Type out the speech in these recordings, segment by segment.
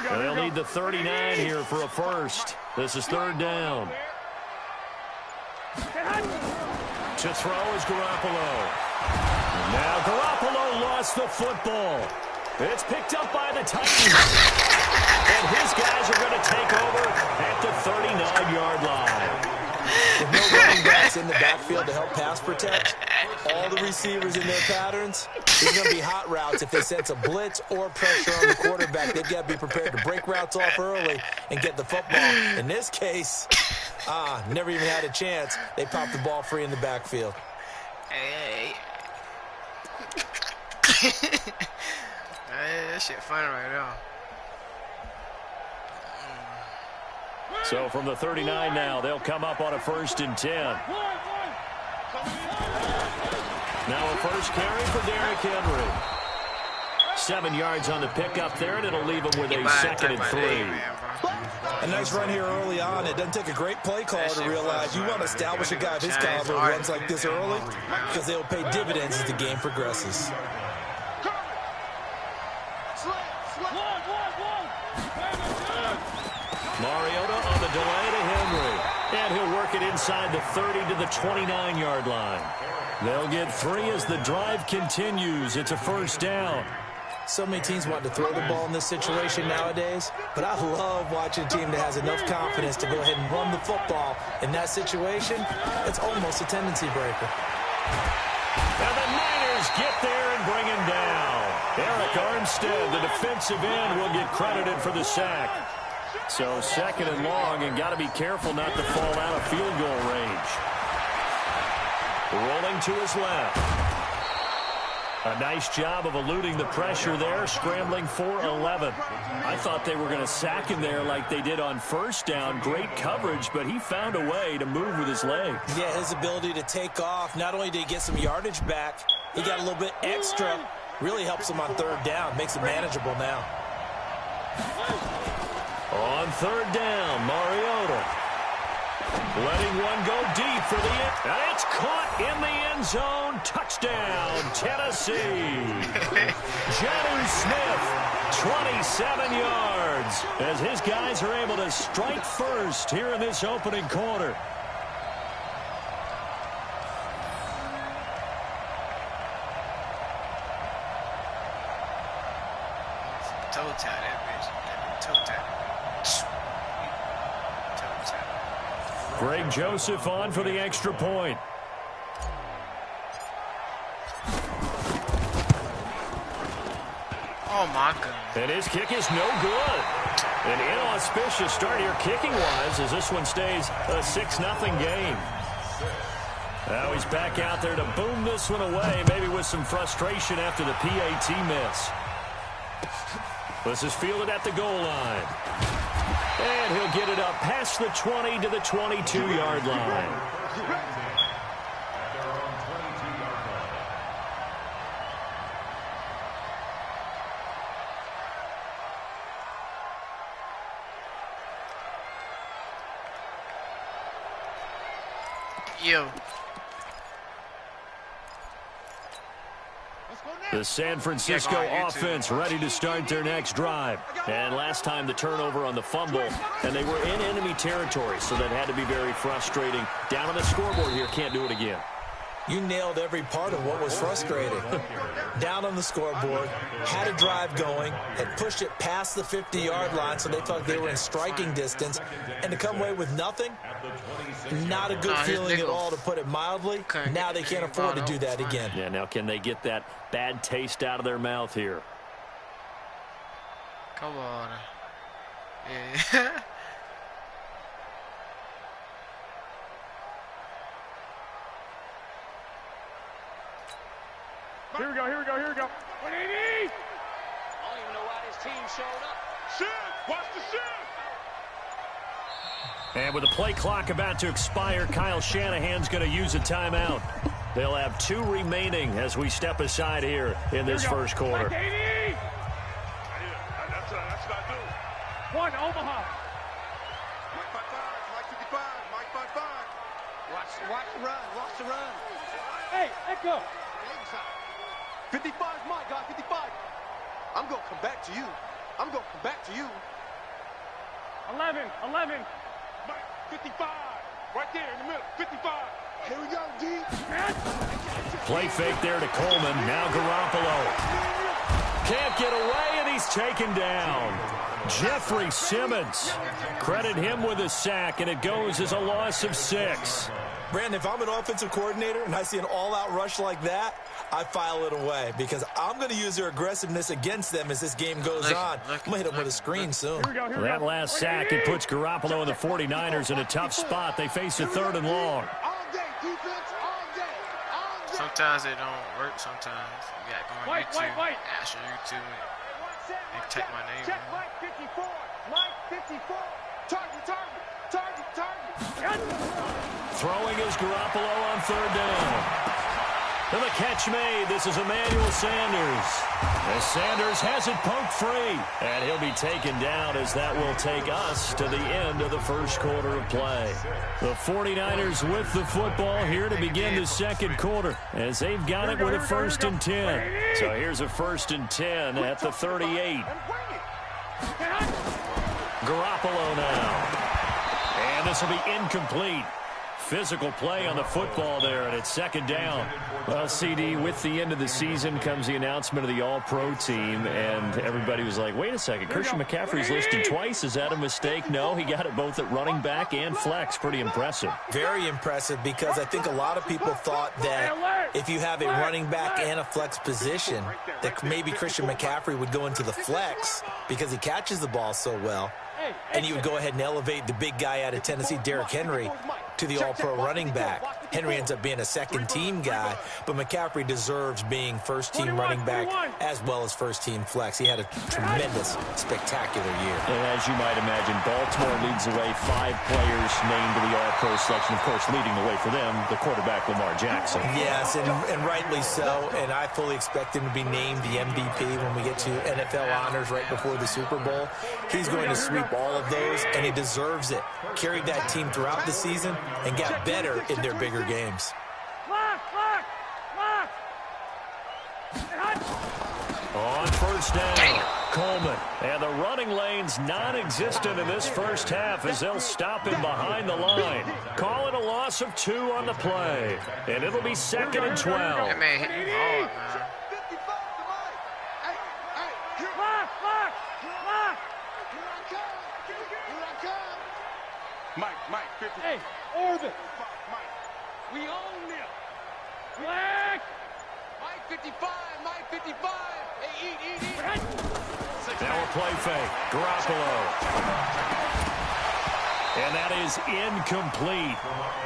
They'll need the 39 here for a first. This is third down. To throw is Garoppolo. Now Garoppolo lost the football. It's picked up by the Titans. And his guys are going to take over at the 39-yard line. With no running backs in the backfield to help pass protect, all the receivers in their patterns, there's going to be hot routes if they sense a blitz or pressure on the quarterback. They've got to be prepared to break routes off early and get the football. In this case, never even had a chance. They popped the ball free in the backfield. Hey. That shit funny right now. So from the 39 now, they'll come up on a 1st and 10. Now a first carry for Derrick Henry. 7 yards on the pickup there, and it'll leave him with a 2nd and 3. A nice run here early on. It doesn't take a great play caller to realize you want to establish a guy of his caliber who runs like this early because they'll pay dividends as the game progresses. Mariota on the delay to Henry. And he'll work it inside the 30 to the 29-yard line. They'll get 3 as the drive continues. It's a first down. So many teams want to throw the ball in this situation nowadays, but I love watching a team that has enough confidence to go ahead and run the football. In that situation, it's almost a tendency breaker. And the Niners get there and bring him down. Eric Armstead, the defensive end, will get credited for the sack. So 2nd and long, and got to be careful not to fall out of field goal range. Rolling to his left. A nice job of eluding the pressure there, scrambling for 11. I thought they were going to sack him there like they did on first down. Great coverage, but he found a way to move with his legs. Yeah, his ability to take off. Not only did he get some yardage back, he got a little bit extra. Really helps him on 3rd down. Makes it manageable now. On 3rd down, Mariota. Letting one go deep for the end. And it's caught in the end zone. Touchdown, Tennessee. Jonnu Smith, 27 yards. As his guys are able to strike first here in this opening quarter. Toe tap that bitch. Toe tap. Greg Joseph on for the extra point. Oh, my goodness. And his kick is no good. An inauspicious start here kicking-wise as this one stays a 6-0 game. Now he's back out there to boom this one away, maybe with some frustration after the PAT miss. This is fielded at the goal line. And he'll get it up past the 20 to the 22-yard line. Yo. The San Francisco offense ready to start their next drive. And last time the turnover on the fumble, and they were in enemy territory, so that had to be very frustrating. Down on the scoreboard here, can't do it again. You nailed every part of what was frustrating. Down on the scoreboard, had a drive going, had pushed it past the 50-yard line so they felt they were in striking distance, and to come away with nothing, not a good feeling at all, to put it mildly. Now they can't afford to do that again. Yeah, now can they get that bad taste out of their mouth here? Come on. Yeah. Here we go. 180! I don't even know why this team showed up. Shift! Watch the shift! And with the play clock about to expire, Kyle Shanahan's going to use a timeout. They'll have 2 remaining as we step aside here in this first quarter. That's what I do. 1, Omaha. Mike 55, Mike 55, Mike 55. Watch the run, watch the run. Hey, let go. outside. 55 is my guy, 55. I'm going to come back to you. I'm going to come back to you. 11. Mike, 55. Right there in the middle, 55. Here we go, D. Play fake there to Coleman. Now Garoppolo. Can't get away, and he's taken down. Jeffrey Simmons. Credit him with a sack, and it goes as a loss of 6. Brandon, if I'm an offensive coordinator and I see an all-out rush like that, I file it away because I'm going to use their aggressiveness against them as this game goes on. I'm going to hit them with a screen soon. That last sack, it puts Garoppolo and the 49ers in a tough spot. They face a 3rd and long. Sometimes it don't work. Sometimes you got to go on YouTube, ask your YouTube, and take my name. Check Mike 54. Mike 54. Target. Throwing is Garoppolo on 3rd down. And the catch made. This is Emmanuel Sanders. As Sanders has it poked free. And he'll be taken down as that will take us to the end of the first quarter of play. The 49ers with the football here to begin the second quarter as they've got it with a 1st and 10. So here's a 1st and 10 at the 38. Garoppolo now. And this will be incomplete. Physical play on the football there, and it's 2nd down. Well, CD, with the end of the season comes the announcement of the All-Pro team, and everybody was like, wait a second, Christian McCaffrey's listed twice. Is that a mistake? No, he got it both at running back and flex. Pretty impressive. Very impressive because I think a lot of people thought that if you have a running back and a flex position, that maybe Christian McCaffrey would go into the flex because he catches the ball so well, and you would go ahead and elevate the big guy out of Tennessee, Derrick Henry, to the All-Pro running back. Henry ends up being a 2nd-team guy, but McCaffrey deserves being 1st-team running back as well as 1st-team flex. He had a tremendous, spectacular year. And as you might imagine, Baltimore leads the way. 5 players named to the All-Pro selection. Of course, leading the way for them, the quarterback Lamar Jackson. Yes, and rightly so, and I fully expect him to be named the MVP when we get to NFL honors right before the Super Bowl. He's going to sweep all of those, and he deserves it. Carried that team throughout the season and got better in their bigger games. On 1st down, Coleman. And the running lane's non-existent in this first half as they'll stop him behind the line. Call it a loss of 2 on the play. And it'll be 2nd and 12. That man hit me hard, man. Mike, 50. Hey, Orbit. Mike, we own them. Flag. Mike 55. Hey, eat. Now a play fake. Garoppolo. And that is incomplete.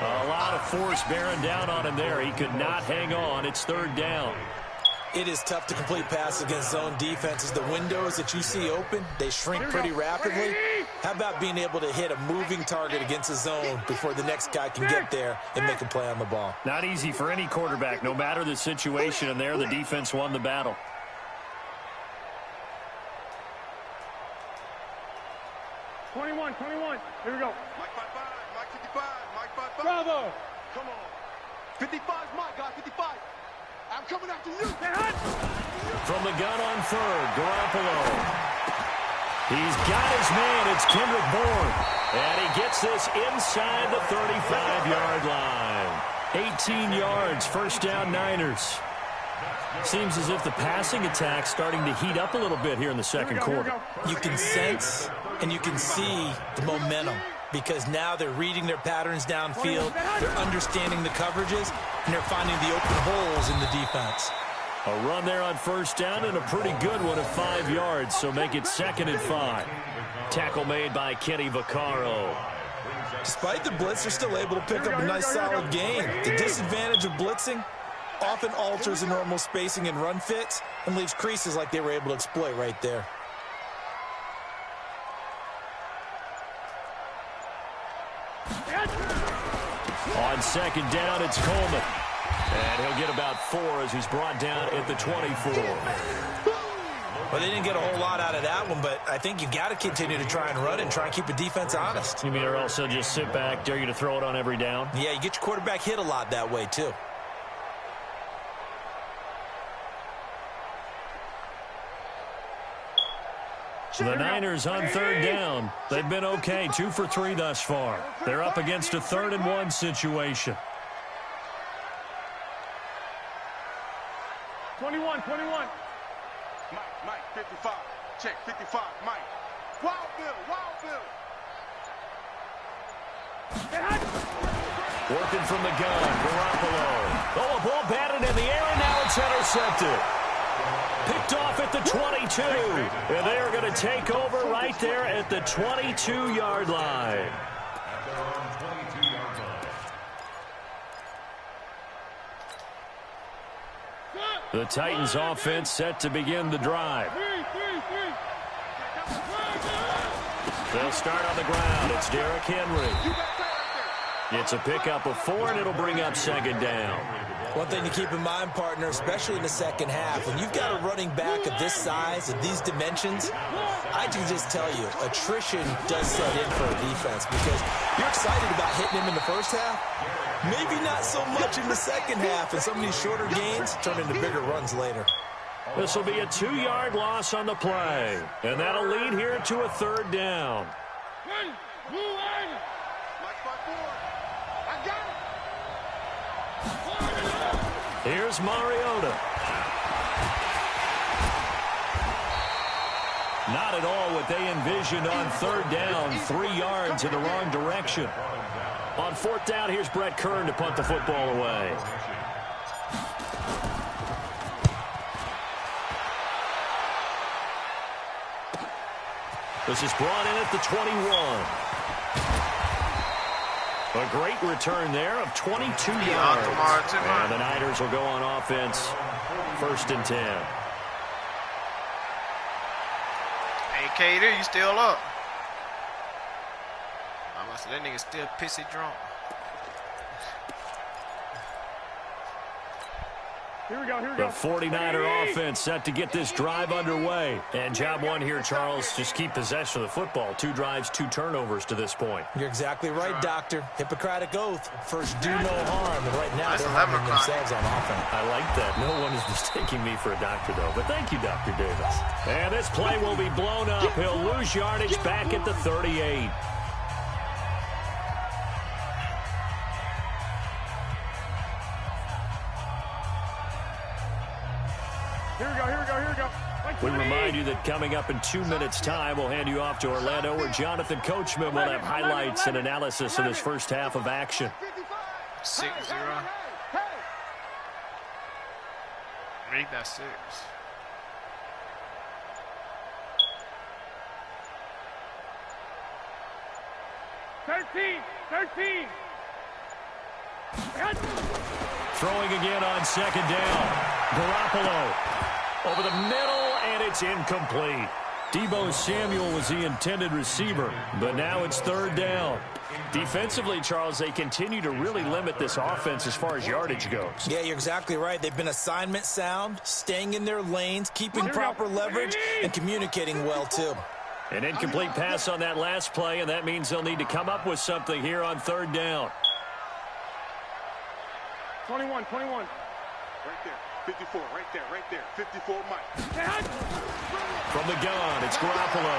A lot of force bearing down on him there. He could not hang on. It's 3rd down. It is tough to complete passes against zone defenses. The windows that you see open, they shrink pretty rapidly. How about being able to hit a moving target against a zone before the next guy can get there and make a play on the ball? Not easy for any quarterback, no matter the situation. And there, the defense won the battle. $21. Here we go. Mike 55. Bravo. Come on. 55 is my guy, 55. I'm coming after you. From the gun on 3rd, Garoppolo. He's got his man. It's Kendrick Bourne. And he gets this inside the 35-yard line. 18 yards, 1st down Niners. Seems as if the passing attack's starting to heat up a little bit here in the second quarter. You can sense and you can see the momentum because now they're reading their patterns downfield, they're understanding the coverages, and they're finding the open holes in the defense. A run there on 1st down and a pretty good one of 5 yards, so make it 2nd and 5. Tackle made by Kenny Vaccaro. Despite the blitz, they're still able to pick up a nice solid gain. The disadvantage of blitzing often alters the normal spacing and run fits and leaves creases like they were able to exploit right there. On 2nd down, it's Coleman. And he'll get about 4 as he's brought down at the 24. Well, they didn't get a whole lot out of that one, but I think you got to continue to try and run it and try and keep the defense honest. You mean or also just sit back, dare you to throw it on every down? Yeah, you get your quarterback hit a lot that way, too. The Niners on third down. They've been okay, 2 for 3 thus far. They're up against a 3rd and 1 situation. 21. Mike, 55. Check, 55, Mike. Wild Bill. Working from the gun, Garoppolo. Oh, a ball batted in the air, and now it's intercepted. Picked off at the 22. And they are going to take over right there at the 22-yard line. The Titans offense set to begin the drive. They'll start on the ground. It's Derrick Henry. It's a pickup of 4, and it'll bring up 2nd down. One thing to keep in mind, partner, especially in the second half, when you've got a running back of this size, of these dimensions, I can just tell you, attrition does set in for a defense because you're excited about hitting him in the first half. Maybe not so much in the second half, and some of these shorter gains turn into bigger runs later. This will be a 2-yard loss on the play, and that'll lead here to a 3rd down. Here's Mariota. Not at all what they envisioned on 3rd down, 3 yards in the wrong direction. On 4th down, here's Brett Kern to punt the football away. This is brought in at the 21. A great return there of 22 yards. And the Niners will go on offense, 1st and 10. Hey, KD, you still up? I must say that nigga still pissy drunk. Here we go. The 49er offense set to get this drive underway. And job 1 here, Charles, just keep possession of the football. 2 drives, 2 turnovers to this point. You're exactly right, Doctor. Hippocratic oath. First, do no harm. And right now, they're harming themselves on offense. I like that. No one is mistaking me for a doctor, though. But thank you, Dr. Davis. And this play will be blown up. He'll lose yardage back at the 38. Here we go. We remind you that coming up in 2 minutes' time, we'll hand you off to Orlando, where Jonathan Coachman will have highlights and analysis of this first half of action. 6-0. Read that 6. Thirteen. Throwing again on 2nd down. Garoppolo over the middle, and it's incomplete. Deebo Samuel was the intended receiver, but now it's 3rd down. Defensively, Charles, they continue to really limit this offense as far as yardage goes. Yeah, you're exactly right. They've been assignment sound, staying in their lanes, keeping proper leverage, and communicating well, too. An incomplete pass on that last play, and that means they'll need to come up with something here on 3rd down. 21. Right there. 54, right there. 54, Mike. From the gun, it's Garoppolo.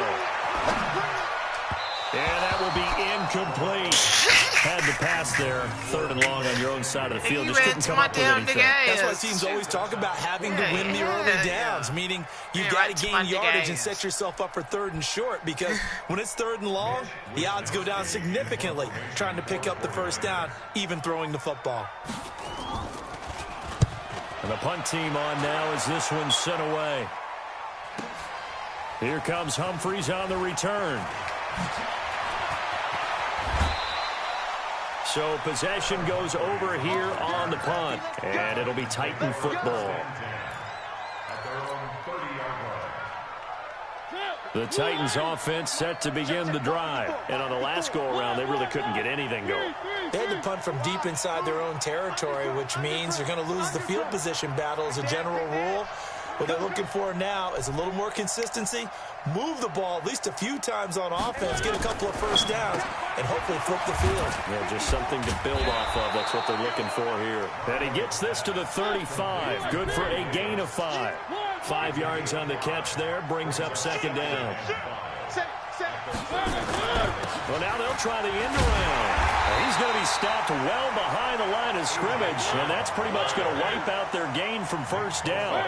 And that will be incomplete. Had to pass there, 3rd and long on your own side of the field. Just couldn't come up with anything. That's why teams always talk about having to win the early downs, meaning you've got to gain yardage and set yourself up for 3rd and short, because when it's 3rd and long, the odds go down significantly trying to pick up the 1st down, even throwing the football. And the punt team on now as this one's sent away. Here comes Humphries on the return. So possession goes over here on the punt, and it'll be Titan football. The Titans offense set to begin the drive. And on the last go-around, they really couldn't get anything going. They had to punt from deep inside their own territory, which means they're going to lose the field position battle as a general rule. What they're looking for now is a little more consistency, move the ball at least a few times on offense, get a couple of 1st downs, and hopefully flip the field. Yeah, just something to build off of. That's what they're looking for here. And he gets this to the 35. Good for a gain of 5. 5 yards on the catch there, brings up second down. Well, now they'll try the end around. He's going to be stopped well behind the line of scrimmage, and that's pretty much going to wipe out their gain from first down.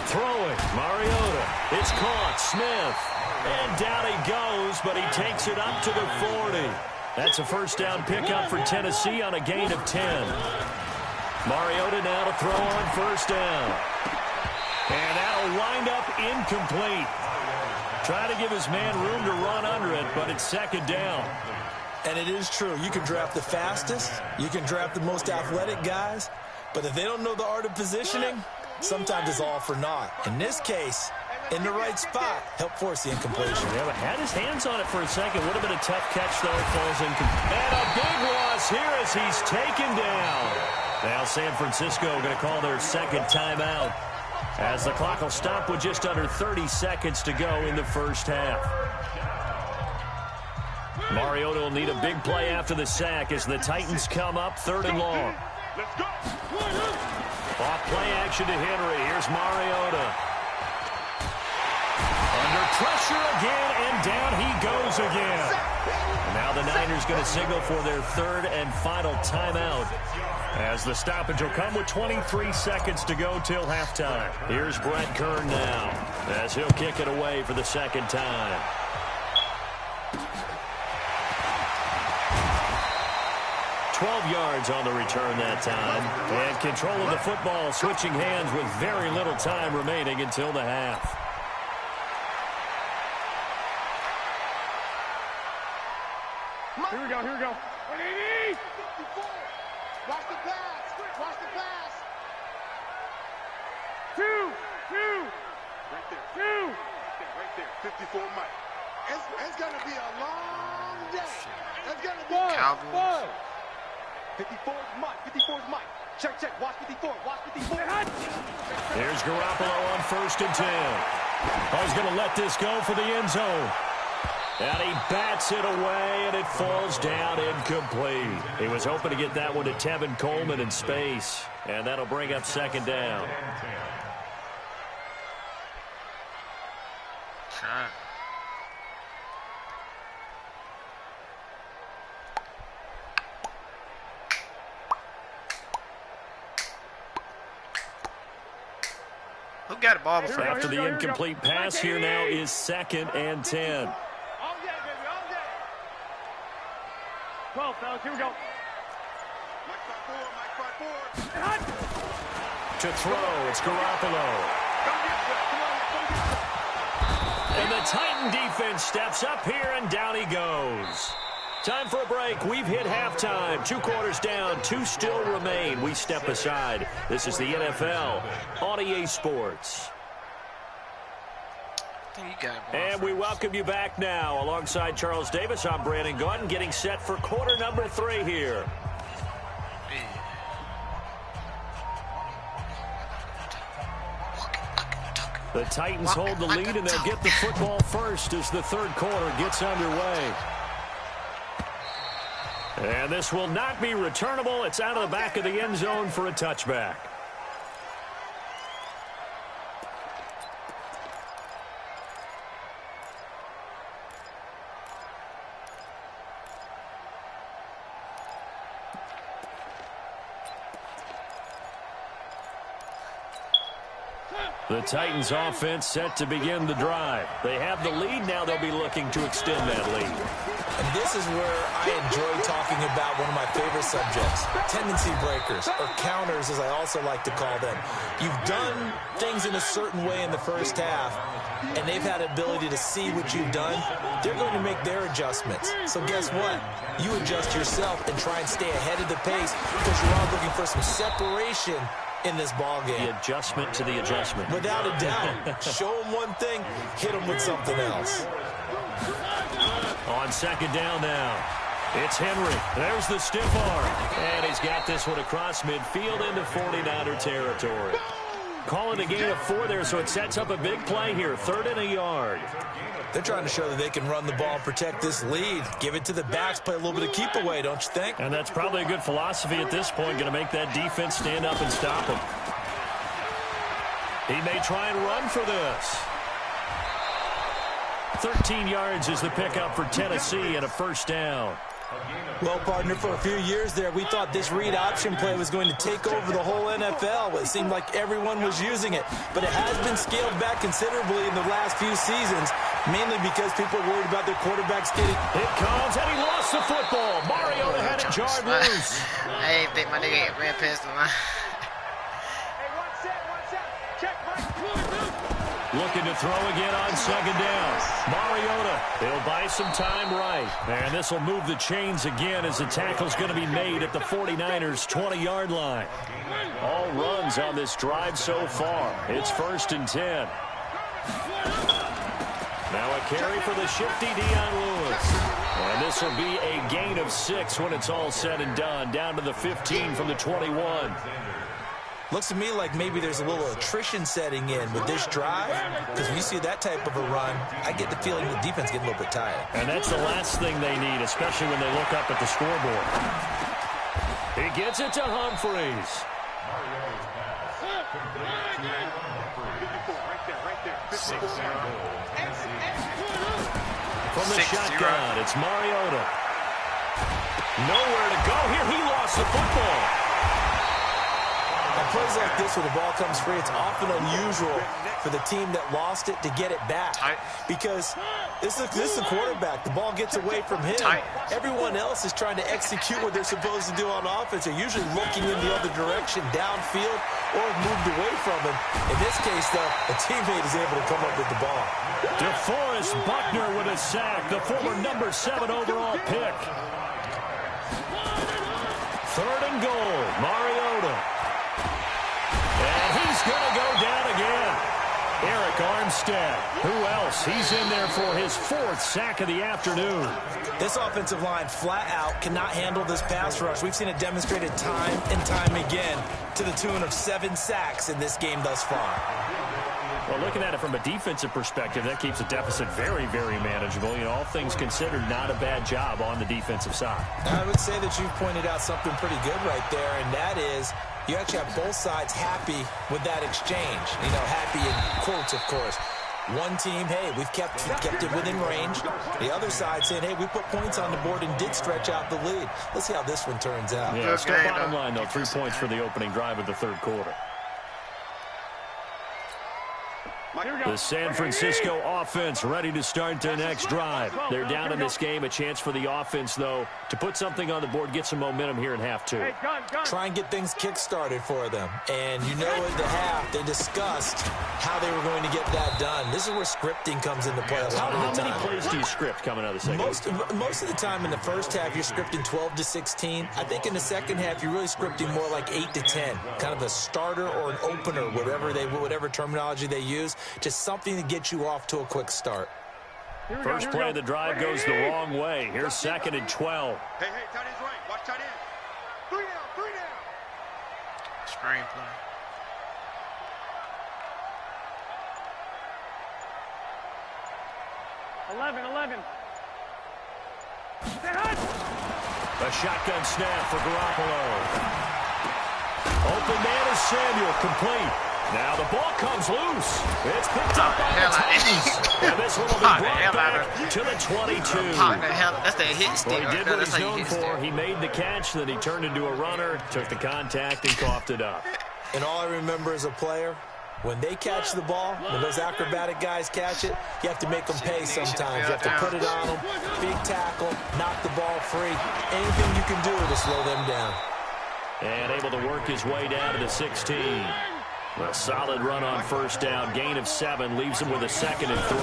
Throwing, Mariota. It's caught, Smith. And down he goes, but he takes it up to the 40. That's a first down pickup for Tennessee on a gain of 10. Mariota now to throw on first down. And that'll wind up incomplete. Trying to give his man room to run under it, but it's second down. And it is true. You can draft the fastest. You can draft the most athletic guys. But if they don't know the art of positioning, sometimes it's all for naught. In this case, in the right spot, help force the incompletion. Yeah, but had his hands on it for a second. Would have been a tough catch, though. Falls incomplete. And a big loss here as he's taken down. Now San Francisco going to call their second timeout, as the clock will stop with just under 30 seconds to go in the first half. Mariota will need a big play after the sack as the Titans come up 3rd and long. Off play action to Henry. Here's Mariota. Under pressure again, and down he goes again. And now the Niners going to signal for their 3rd and final timeout, as the stoppage will come with 23 seconds to go till halftime. Here's Brett Kern now, as he'll kick it away for the second time. Yards on the return that time. And control of the football, switching hands with very little time remaining until the half. Here we go, here we go. Watch the pass, watch the pass. 2. Right there. 2. Right there, 54 Mike. It's going to be a long day. It's going to be Cowboys. 54's Mike. Check. Watch 54. There's Garoppolo on 1st and 10. Oh, he's going to let this go for the end zone. And he bats it away, and it falls down incomplete. He was hoping to get that one to Tevin Coleman in space. And that'll bring up second down. Sure. Who got a ball before? After the incomplete pass, here now is 2nd and 10. All day, baby, all day. 12, fellas, here we go. Mike 5-4. To throw, it's Garoppolo. And the Titan defense steps up here, and down he goes. Time for a break. We've hit halftime. 2 quarters down, 2 still remain. We step aside. This is the NFL on EA Sports. And we welcome you back now. Alongside Charles Davis, I'm Brandon Gunn, getting set for quarter number 3 here. The Titans hold the lead, and they'll get the football first as the 3rd quarter gets underway. And this will not be returnable. It's out of the back of the end zone for a touchback. The Titans offense set to begin the drive. They have the lead. Now they'll be looking to extend that lead. And this is where I enjoy talking about one of my favorite subjects, tendency breakers, or counters as I also like to call them. You've done things in a certain way in the first half, and they've had the ability to see what you've done. They're going to make their adjustments. So guess what? You adjust yourself and try and stay ahead of the pace because you're all looking for some separation in this ball game. The adjustment to the adjustment. Without a doubt. Show them one thing, hit them with something else. On second down now, it's Henry. There's the stiff arm. And he's got this one across midfield into 49er territory. Call it a gain of 4 there, so it sets up a big play here. 3rd and a yard. They're trying to show that they can run the ball and protect this lead. Give it to the backs, play a little bit of keep away, don't you think? And that's probably a good philosophy at this point, going to make that defense stand up and stop him. He may try and run for this. 13 yards is the pickup for Tennessee and a 1st down. Well, partner, for a few years there, we thought this read option play was going to take over the whole NFL. It seemed like everyone was using it, but it has been scaled back considerably in the last few seasons, mainly because people are worried about their quarterbacks getting... It comes, and he lost the football. Mariota had it jarred loose. I didn't think my nigga ran past the line. Looking to throw again on 2nd down. Mariota, he'll buy some time right. And this will move the chains again as the tackle's going to be made at the 49ers' 20-yard line. All runs on this drive so far. It's 1st and 10. Now a carry for the shifty Dion Lewis. And this will be a gain of 6 when it's all said and done. Down to the 15 from the 21. Looks to me like maybe there's a little attrition setting in with this drive, because when you see that type of a run, I get the feeling the defense getting a little bit tired. And that's the last thing they need, especially when they look up at the scoreboard. He gets it to Humphreys. 6-0. From the shotgun, it's Mariota. Nowhere to go here. He lost the football. On plays like this where the ball comes free, it's often unusual for the team that lost it to get it back. Because this is a quarterback. The ball gets away from him. Everyone else is trying to execute what they're supposed to do on offense. They're usually looking in the other direction, downfield, or moved away from him. In this case, though, a teammate is able to come up with the ball. DeForest Buckner with a sack, the former number 7 overall pick. 3rd and goal, Mariota. And he's going to go down again. Eric Armstead. Who else? He's in there for his 4th sack of the afternoon. This offensive line flat out cannot handle this pass rush. We've seen it demonstrated time and time again to the tune of 7 sacks in this game thus far. Well, looking at it from a defensive perspective, that keeps the deficit very, very manageable. You know, all things considered, not a bad job on the defensive side. I would say that you've pointed out something pretty good right there, and that is you actually have both sides happy with that exchange. You know, happy in quotes, of course. One team, hey, we've kept it within range. The other side saying, hey, we put points on the board and did stretch out the lead. Let's see how this one turns out. Yeah, still bottom line, though, 3 points for the opening drive of the 3rd quarter. The San Francisco offense ready to start their next drive. They're down in this game. A chance for the offense, though, to put something on the board, get some momentum here in half 2. Try and get things kick-started for them. And you know at the half, they discussed how they were going to get that done. This is where scripting comes into play a lot of the time. How many plays do you script coming out of the second? Most of the time in the first half, you're scripting 12 to 16. I think in the second half, you're really scripting more like 8 to 10. Kind of a starter or an opener, whatever terminology they use. Just something to get you off to a quick start. First play of the drive goes the wrong way. Here's 2nd and 12. Hey, tight end's right. Watch tight end. 3 down. Screenplay. Eleven. A shotgun snap for Garoppolo. Open man is Samuel, complete. Now the ball comes loose. It's picked up by the Titans. And this one will be brought back to the 22. That's the hit stick. Well, he did what he's known for. He made the catch, then he turned into a runner, took the contact, and coughed it up. And all I remember as a player, when they catch the ball, when those acrobatic guys catch it, you have to make them pay sometimes. You have to put it on them, big tackle, knock the ball free. Anything you can do to slow them down. And able to work his way down to the 16. A solid run on first down. Gain of 7 leaves him with a 2nd and 3.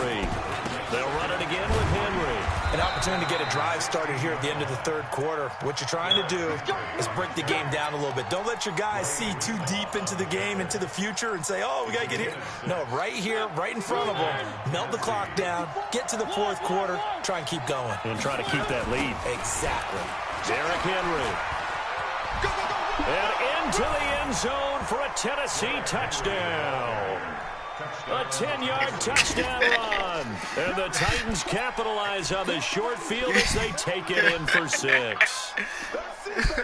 They'll run it again with Henry. An opportunity to get a drive started here at the end of the 3rd quarter. What you're trying to do is break the game down a little bit. Don't let your guys see too deep into the game, into the future, and say, oh, we got to get here. No, right here, right in front of them. Melt the clock down, get to the 4th quarter, try and keep going. And try to keep that lead. Exactly. Derrick Henry. Go. And into the end zone for a Tennessee touchdown. A 10-yard touchdown run. And the Titans capitalize on the short field as they take it in for 6.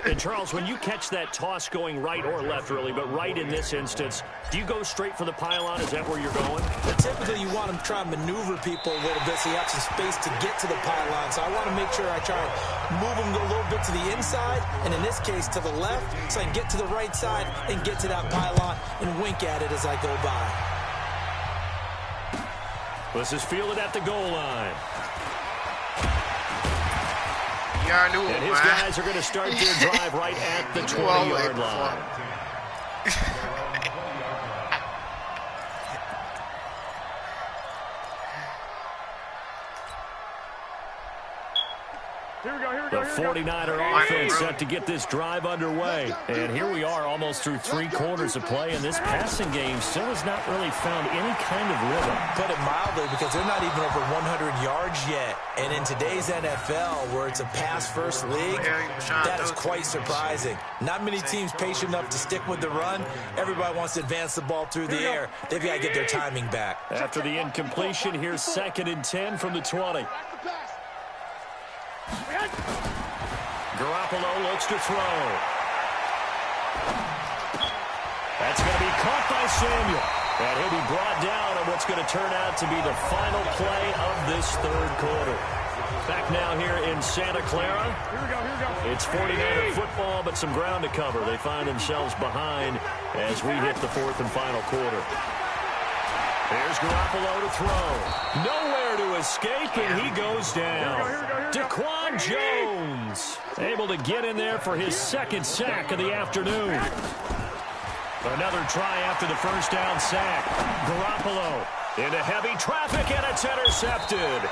And, Charles, when you catch that toss going right or left, really, but right in this instance, do you go straight for the pylon? Is that where you're going? Well, typically, you want to try and maneuver people a little bit so you have some space to get to the pylon. So I want to make sure I try and move them a little bit to the inside, and in this case, to the left, so I can get to the right side and get to that pylon and wink at it as I go by. This is fielded at the goal line. And his guys are going to start their drive right at the 20-yard line. The 49er offense set to get this drive underway. And here we are almost through 3 quarters of play, and this passing game still has not really found any kind of rhythm. Put it mildly, because they're not even over 100 yards yet. And in today's NFL, where it's a pass-first league, that is quite surprising. Not many teams patient enough to stick with the run. Everybody wants to advance the ball through the air. They've got to get their timing back. After the incompletion, here's 2nd and 10 from the 20. Garoppolo looks to throw. That's going to be caught by Samuel. And he'll be brought down on what's going to turn out to be the final play of this 3rd quarter. Back now here in Santa Clara. It's 49er football, but some ground to cover. They find themselves behind as we hit the 4th and final quarter. There's Garoppolo to throw. Nowhere to escape, and he goes down. Daquan Jones able to get in there for his 2nd sack of the afternoon. Another try after the first down sack. Garoppolo into heavy traffic, and it's intercepted.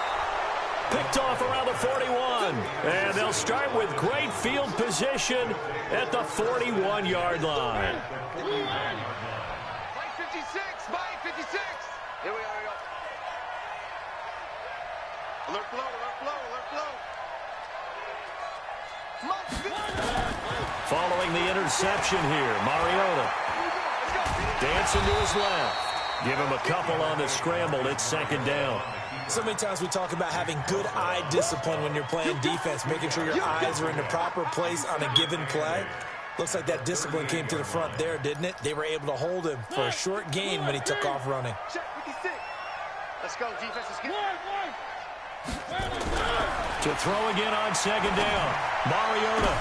Picked off around the 41. And they'll start with great field position at the 41-yard line. Mike 56, Mike 56. Here we go. Alert flow, alert flow, alert flow. Following the interception here, Mariota dancing to his left. Give him a couple on the scramble. It's 2nd down. So many times we talk about having good eye discipline when you're playing defense, making sure your eyes are in the proper place on a given play. Looks like that discipline came to the front there, didn't it? They were able to hold him for a short gain when he took off running. Check 56. Let's go, defense. Let's get To throw again on 2nd down. Mariota.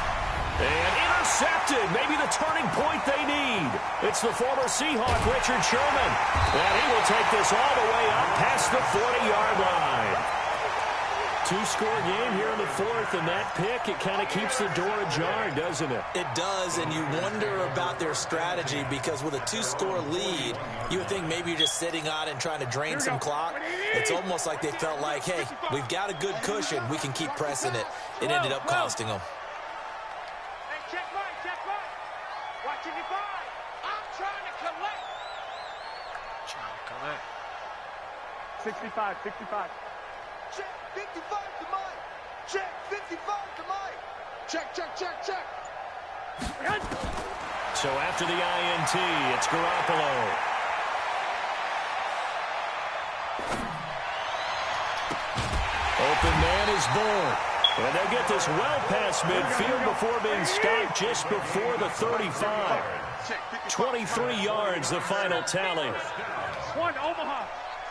And intercepted. Maybe the turning point they need. It's the former Seahawk, Richard Sherman. And he will take this all the way up past the 40-yard line. 2-score game here in the 4th, and that pick, it kind of keeps the door ajar, doesn't it? It does, and you wonder about their strategy, because with a 2-score lead, you would think maybe you're just sitting on it and trying to drain some clock. It's almost like they felt like, hey, we've got a good cushion. We can keep pressing it. It ended up costing them. Hey, check right. Watching you by. I'm trying to collect. 65. Check 55 to Mike. Check 55 to Mike. Check. So after the INT, it's Garoppolo. Open man is born. And they'll get this well past midfield before being stopped just before the 35. 23 yards, the final tally. One, Omaha.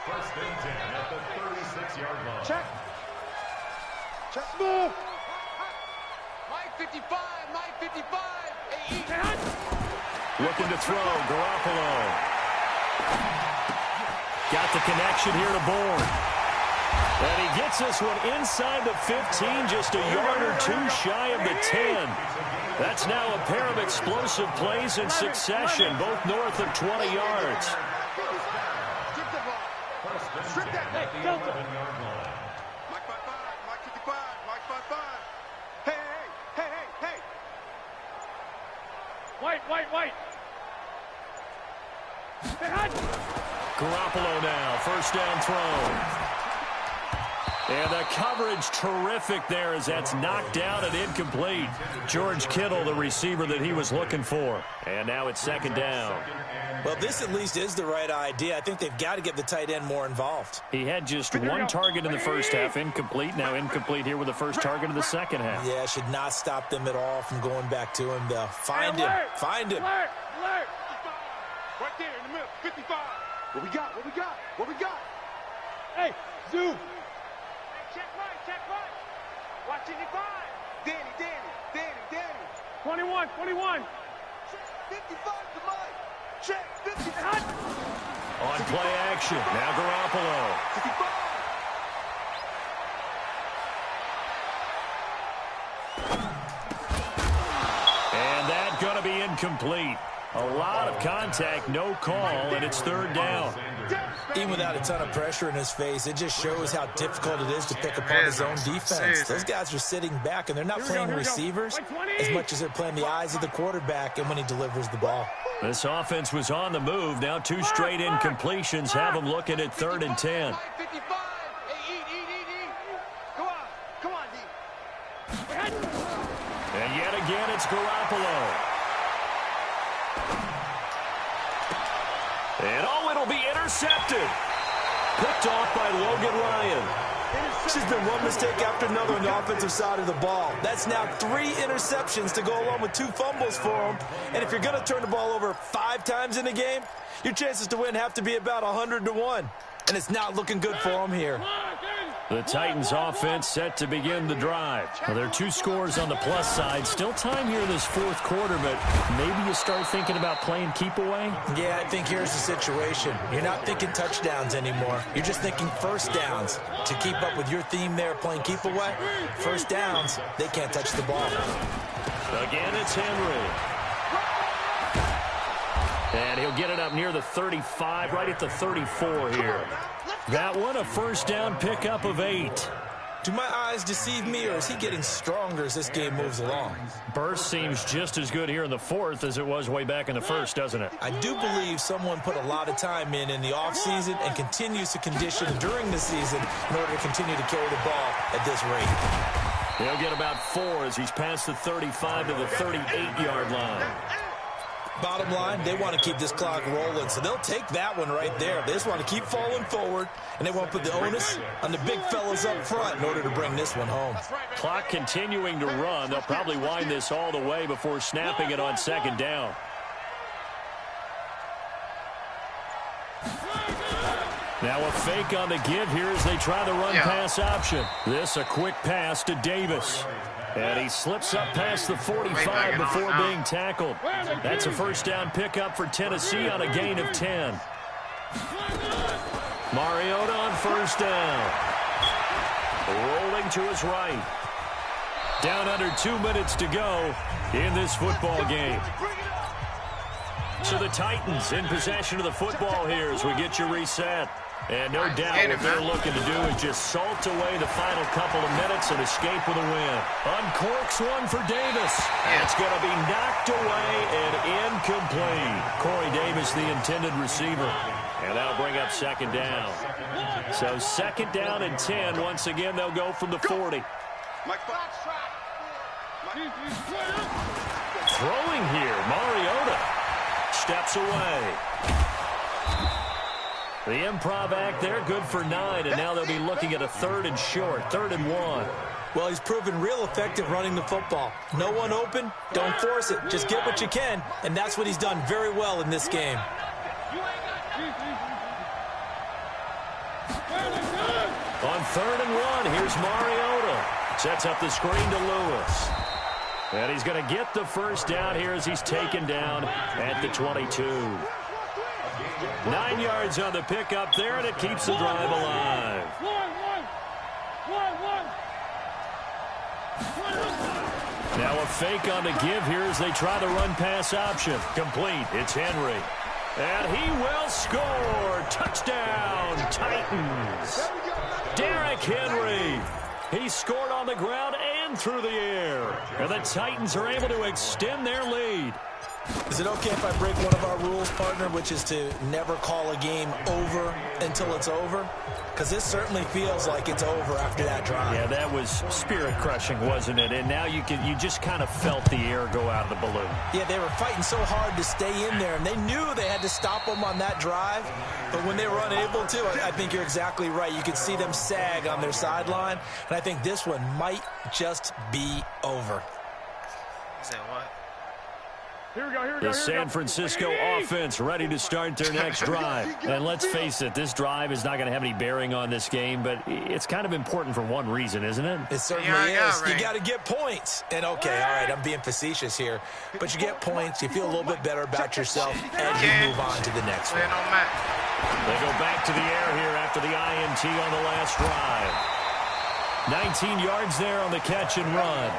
First and 10 at the 36-yard line. Check. Move. Mike 55. Looking to throw, Garoppolo. Got the connection here to Bourne. And he gets this one inside the 15, just a yard or 2 shy of the 10. That's now a pair of explosive plays in succession, both north of 20 yards. Strip that. Hey, Delta. Mike 55. Mike 55. Hey. White. Garoppolo now, first down throw. And the coverage terrific there as that's knocked down and incomplete. George Kittle, the receiver that he was looking for. And now it's second down. Well, this at least is the right idea. I think they've got to get the tight end more involved. He had just one target in the first half, incomplete. Now incomplete here with the first target of the second half. Yeah, should not stop them at all from going back to him. They'll find him. Find him. Alert! Alert! Right there in the middle. 55. What we got? What we got? What we got? Hey, zoom. Check right. Watch 85. Danny. 21. 55 to Mike. Check 55. On play action. Now Garoppolo. 55. And that's going to be incomplete. A lot of contact, no call, and it's third down. Even without a ton of pressure in his face, it just shows how difficult it is to pick apart his own defense. Those guys are sitting back, and they're not playing receivers as much as they're playing the eyes of the quarterback and when he delivers the ball. This offense was on the move. Now two straight incompletions have them looking at 3rd and 10. 55. Hey, eat. Come on, D. And yet again, it's Garoppolo. And it'll be intercepted. Picked off by Logan Ryan. She's been one mistake after another on the offensive side of the ball. That's now 3 interceptions to go along with 2 fumbles for him. And if you're going to turn the ball over 5 times in a game, your chances to win have to be about 100 to 1. And it's not looking good for him here. The Titans offense set to begin the drive. Well, there are 2 scores on the plus side. Still time here in this 4th quarter, but maybe you start thinking about playing keep away? Yeah, I think here's the situation. You're not thinking touchdowns anymore. You're just thinking first downs. To keep up with your theme there, playing keep away, first downs, they can't touch the ball. Again, it's Henry. And he'll get it up near the 35, right at the 34 here. That one, a first down pickup of 8. Do my eyes deceive me, or is he getting stronger as this game moves along? Burst seems just as good here in the 4th as it was way back in the 1st, doesn't it? I do believe someone put a lot of time in the offseason and continues to condition during the season in order to continue to carry the ball at this rate. He'll get about 4 as he's past the 35 to the 38-yard line. Bottom line, they want to keep this clock rolling, so they'll take that one right there. They just want to keep falling forward, and they want to put the onus on the big fellas up front in order to bring this one home. Clock continuing to run. They'll probably wind this all the way before snapping it on second down. Now a fake on the give here as they try the run-pass option. This a quick pass to Davis. And he slips up past the 45 before being tackled. That's a first down pickup for Tennessee on a gain of 10. Mariota on first down. Rolling to his right. Down under 2 minutes to go in this football game. So the Titans in possession of the football here as we get you reset. And no doubt what they're looking to do is just salt away the final couple of minutes and escape with a win. Uncorks one for Davis. It's going to be knocked away and incomplete. Corey Davis, the intended receiver. And that'll bring up second down. So second down and 10. Once again, they'll go from the 40. Throwing here, Mariota steps away. The improv act there, good for 9, and now they'll be looking at a 3rd and short, 3rd and 1. Well, he's proven real effective running the football. No one open, don't force it. Just get what you can, and that's what he's done very well in this game. On 3rd and 1, here's Mariota. Sets up the screen to Lewis. And he's going to get the first down here as he's taken down at the 22. 9 yards on the pickup there, and it keeps the drive alive. Now a fake on the give here as they try the run-pass option. Complete. It's Henry. And he will score. Touchdown, Titans. Derrick Henry. He scored on the ground and through the air. And the Titans are able to extend their lead. Is it okay if I break one of our rules, partner, which is to never call a game over until it's over? Because this certainly feels like it's over after that drive. Yeah, that was spirit-crushing, wasn't it? And now you just kind of felt the air go out of the balloon. Yeah, they were fighting so hard to stay in there, and they knew they had to stop them on that drive. But when they were unable to, I think you're exactly right. You could see them sag on their sideline, and I think this one might just be over. He said what? The San Francisco offense ready to start their next drive. And let's face it, this drive is not going to have any bearing on this game, but it's kind of important for one reason, isn't it? It certainly is. You got to get points. And, okay, all right, I'm being facetious here, but you get points, you feel a little bit better about yourself, and you move on to the next one. They go back to the air here after the INT on the last drive. 19 yards there on the catch and run.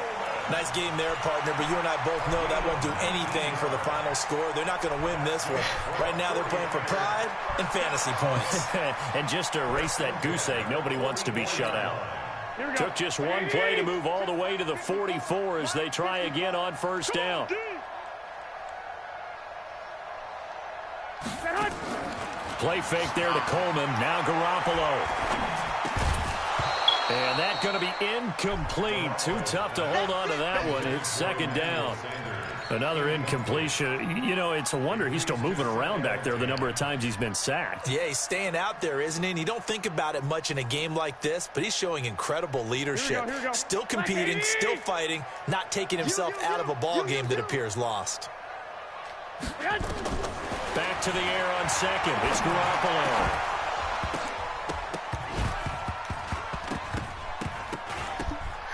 Nice game there, partner, but you and I both know that won't do anything for the final score. They're not going to win this one. Right now they're playing for pride and fantasy points. And just to erase that goose egg, nobody wants to be shut out. Took just one play to move all the way to the 44 as they try again on first down. Play fake there to Coleman. Now Garoppolo. And that's going to be incomplete. Too tough to hold on to that one. It's second down. Another incompletion. You know, it's a wonder he's still moving around back there the number of times he's been sacked. Yeah, he's staying out there, isn't he? And you don't think about it much in a game like this, but he's showing incredible leadership. Here we go. Still competing, still fighting, not taking himself out of a ball game that appears lost. Back to the air on second. It's Garoppolo.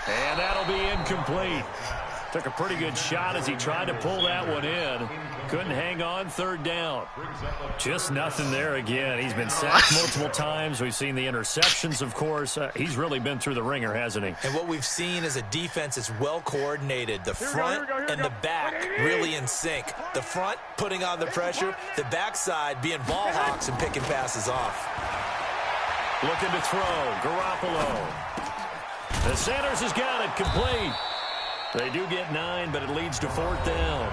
And that'll be incomplete. Took a pretty good shot as he tried to pull that one in. Couldn't hang on, third down. Just nothing there again. He's been sacked multiple times. We've seen the interceptions, of course. He's really been through the ringer, hasn't he? And what we've seen is a defense that's well coordinated. The front and the back really in sync. The front putting on the pressure. The backside being ball hawks and picking passes off. Looking to throw. Garoppolo. The Sanders has got it complete. They do get 9, but it leads to fourth down.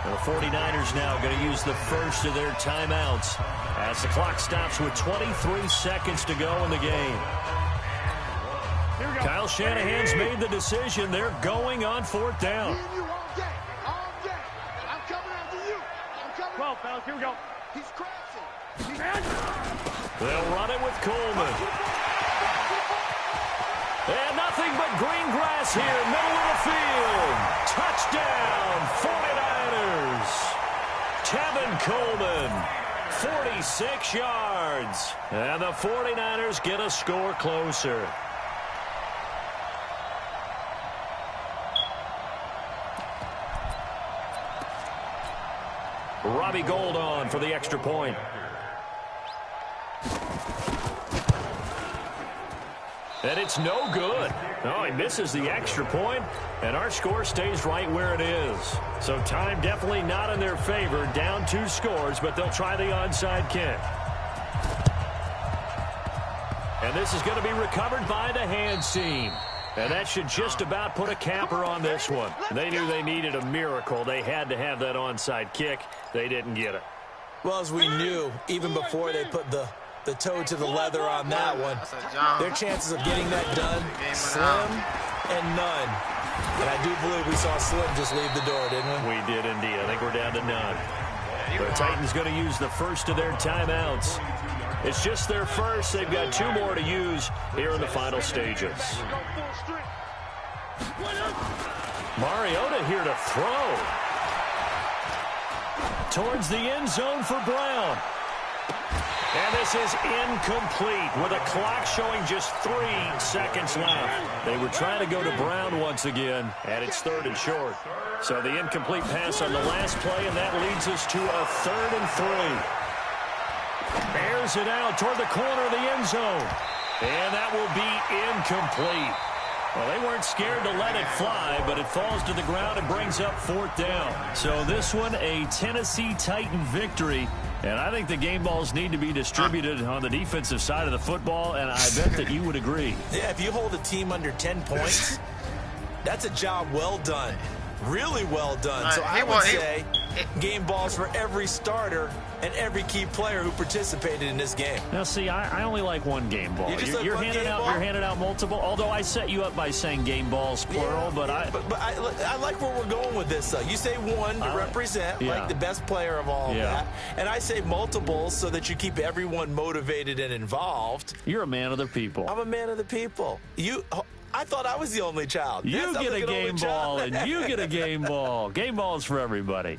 And the 49ers now going to use the first of their timeouts as the clock stops with 23 seconds to go in the game. Kyle Shanahan's made the decision. They're going on fourth down. 12, fellas, here we go. He's crashing. They'll run it with Coleman. And nothing but green grass here, middle of the field. Touchdown, 49ers. Tevin Coleman, 46 yards. And the 49ers get a score closer. Robbie Gould on for the extra point. And it's no good. No, he misses the extra point, and our score stays right where it is. So time definitely not in their favor. Down 2 scores, but they'll try the onside kick. And this is going to be recovered by the hands team. And that should just about put a capper on this one. They knew they needed a miracle. They had to have that onside kick. They didn't get it. Well, as we knew, even before they put the toe to the leather on that one, their chances of getting that done, slim and none. And I do believe we saw Slim just leave the door, didn't we? We did indeed. I think we're down to none. The Titans going to use the first of their timeouts. It's just their first. They've got 2 more to use here in the final stages. Mariota here to throw. Towards the end zone for Brown. And this is incomplete with a clock showing just 3 seconds left. They were trying to go to Brown once again, and it's 3rd and short. So the incomplete pass on the last play, and that leads us to a 3rd and 3. Airs it out toward the corner of the end zone. And that will be incomplete. Well, they weren't scared to let it fly, but it falls to the ground and brings up 4th down. So this one, a Tennessee Titan victory. And I think the game balls need to be distributed on the defensive side of the football, and I bet that you would agree. Yeah, if you hold a team under 10 points, that's a job well done. really well done. So I would say game balls for every starter and every key player who participated in this game. Now, see, I only like one game ball. You're handing out multiple. Although I set you up by saying game balls plural, but I like where we're going with this. You say one to represent like the best player of all of that, and I say multiples so that you keep everyone motivated and involved. You're a man of the people. I'm a man of the people. I thought I was the only child. You get a game ball, and you get a game ball. Game balls for everybody.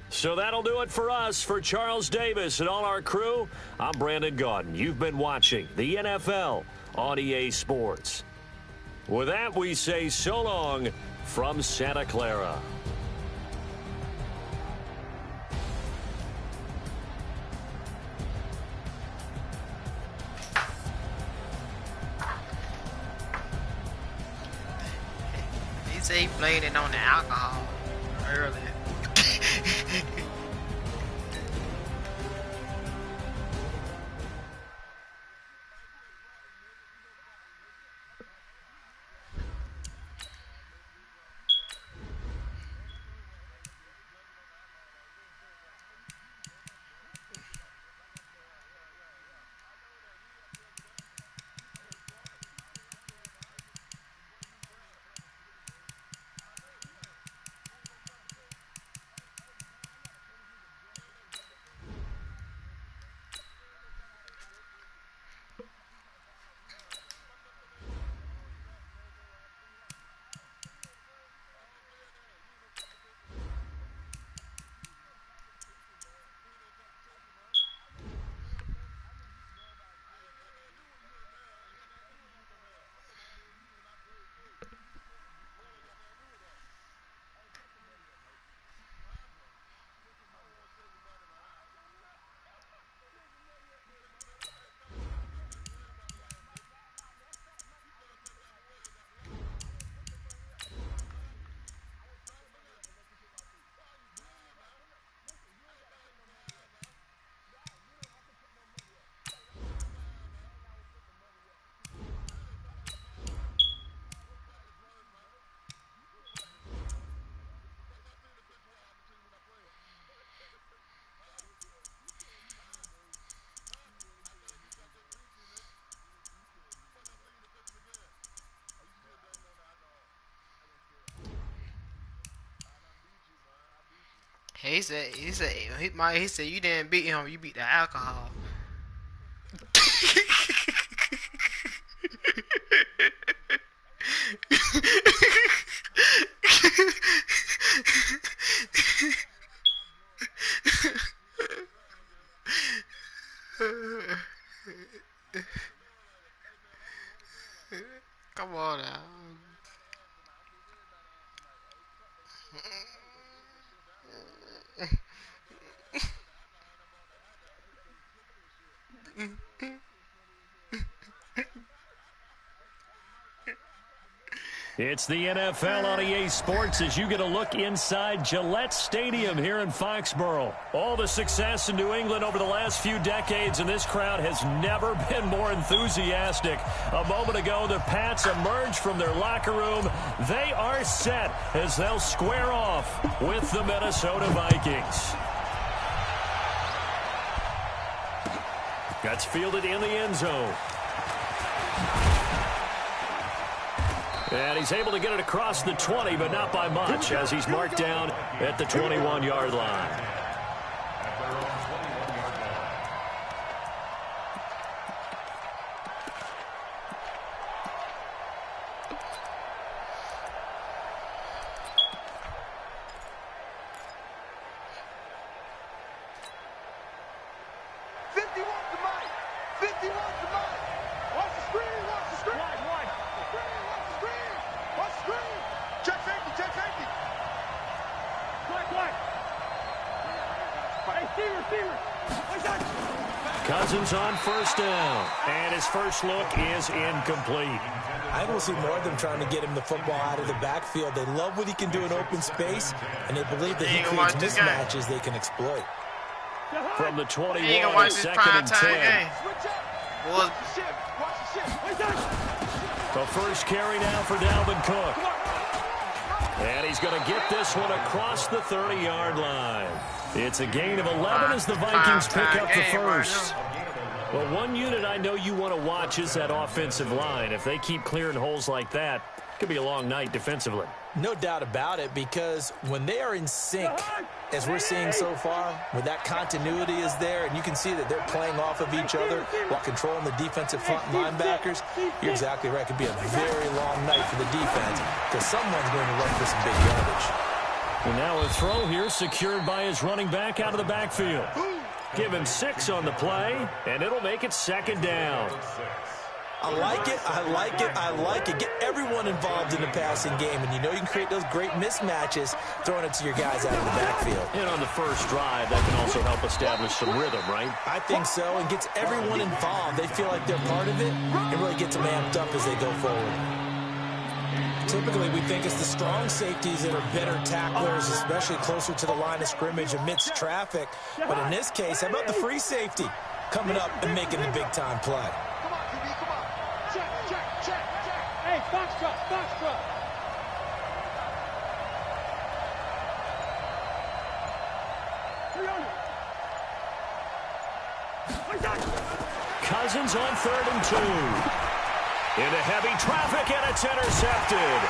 So that'll do it for us. For Charles Davis and all our crew, I'm Brandon Gaudin. You've been watching the NFL on EA Sports. With that, we say so long from Santa Clara. He said he blamed it on the alcohol earlier. He said you didn't beat him, you beat the alcohol. Come on now. It's the NFL on EA Sports as you get a look inside Gillette Stadium here in Foxborough. All the success in New England over the last few decades, and this crowd has never been more enthusiastic. A moment ago, the Pats emerged from their locker room. They are set as they'll square off with the Minnesota Vikings. That's fielded in the end zone. And he's able to get it across the 20, but not by much, as he's marked down at the 21-yard line. Cousins on first down, and his first look is incomplete. I will see more of them trying to get him the football out of the backfield. They love what he can do in open space, and they believe that he creates mismatches they can exploit. From the 21, second and 10. The first carry now for Dalvin Cook. And he's going to get this one across the 30-yard line. It's a gain of 11 as the Vikings pick up the first. Well, one unit I know you want to watch is that offensive line. If they keep clearing holes like that, it could be a long night defensively. No doubt about it, because when they are in sync, as we're seeing so far, when that continuity is there, and you can see that they're playing off of each other while controlling the defensive front linebackers, you're exactly right. It could be a very long night for the defense because someone's going to run for some big yardage. And now a throw here secured by his running back out of the backfield. Give him 6 on the play, and it'll make it second down. I like it, I like it, I like it. Get everyone involved in the passing game, and you know you can create those great mismatches throwing it to your guys out of the backfield. And on the first drive, that can also help establish some rhythm, right? I think so, and gets everyone involved. They feel like they're part of it and really gets them amped up as they go forward. Typically, we think it's the strong safeties that are better tacklers, especially closer to the line of scrimmage amidst traffic. But in this case, how about the free safety coming up and making the big-time play? Hey, box truck. Cousins on 3rd and 2. Into heavy traffic, and it's intercepted.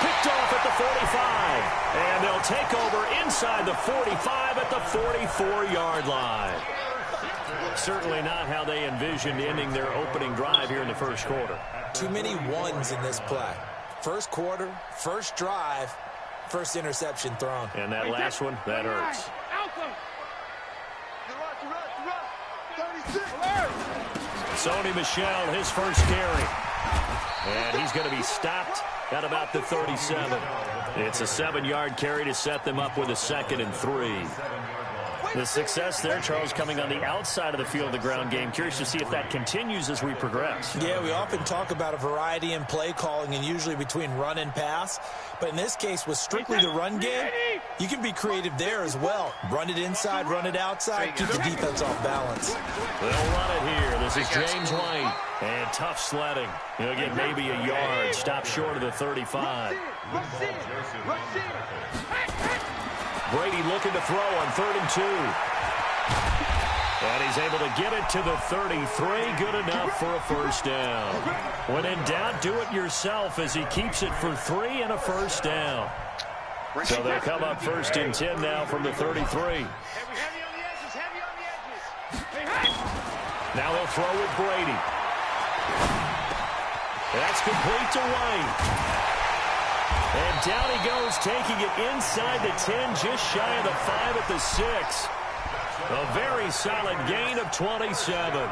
Picked off at the 45. And they'll take over inside the 45 at the 44-yard line. Certainly not how they envisioned ending their opening drive here in the first quarter. Too many ones in this play. First quarter, first drive, first interception thrown. And that last one, that hurts. Sony Michel, his first carry. And he's going to be stopped at about the 37. It's a 7-yard carry to set them up with a 2nd and 3. The success there, Charles, coming on the outside of the field of the ground game. Curious to see if that continues as we progress. Yeah, we often talk about a variety in play calling and usually between run and pass. But in this case, with strictly the run game, you can be creative there as well. Run it inside, run it outside, keep the defense off balance. They'll run it here. This is James White. And tough sledding. He'll get maybe a yard. Stop short of the 35. Brady looking to throw on 3rd and 2. And he's able to get it to the 33. Good enough for a first down. When in doubt, do it yourself as he keeps it for 3 and a first down. So they'll come up 1st and 10 now from the 33. Now they'll throw with Brady. That's complete to White. And down he goes, taking it inside the 10, just shy of the 5 at the 6. A very solid gain of 27.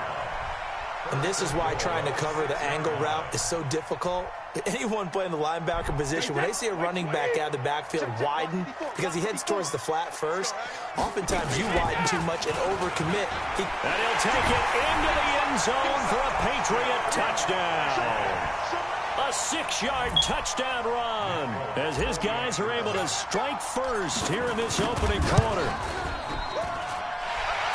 And this is why trying to cover the angle route is so difficult. Anyone playing the linebacker position, when they see a running back out of the backfield widen because he heads towards the flat first, oftentimes you widen too much and overcommit. And he'll take it into the end zone for a Patriot touchdown. A 6-yard touchdown run as his guys are able to strike first here in this opening quarter.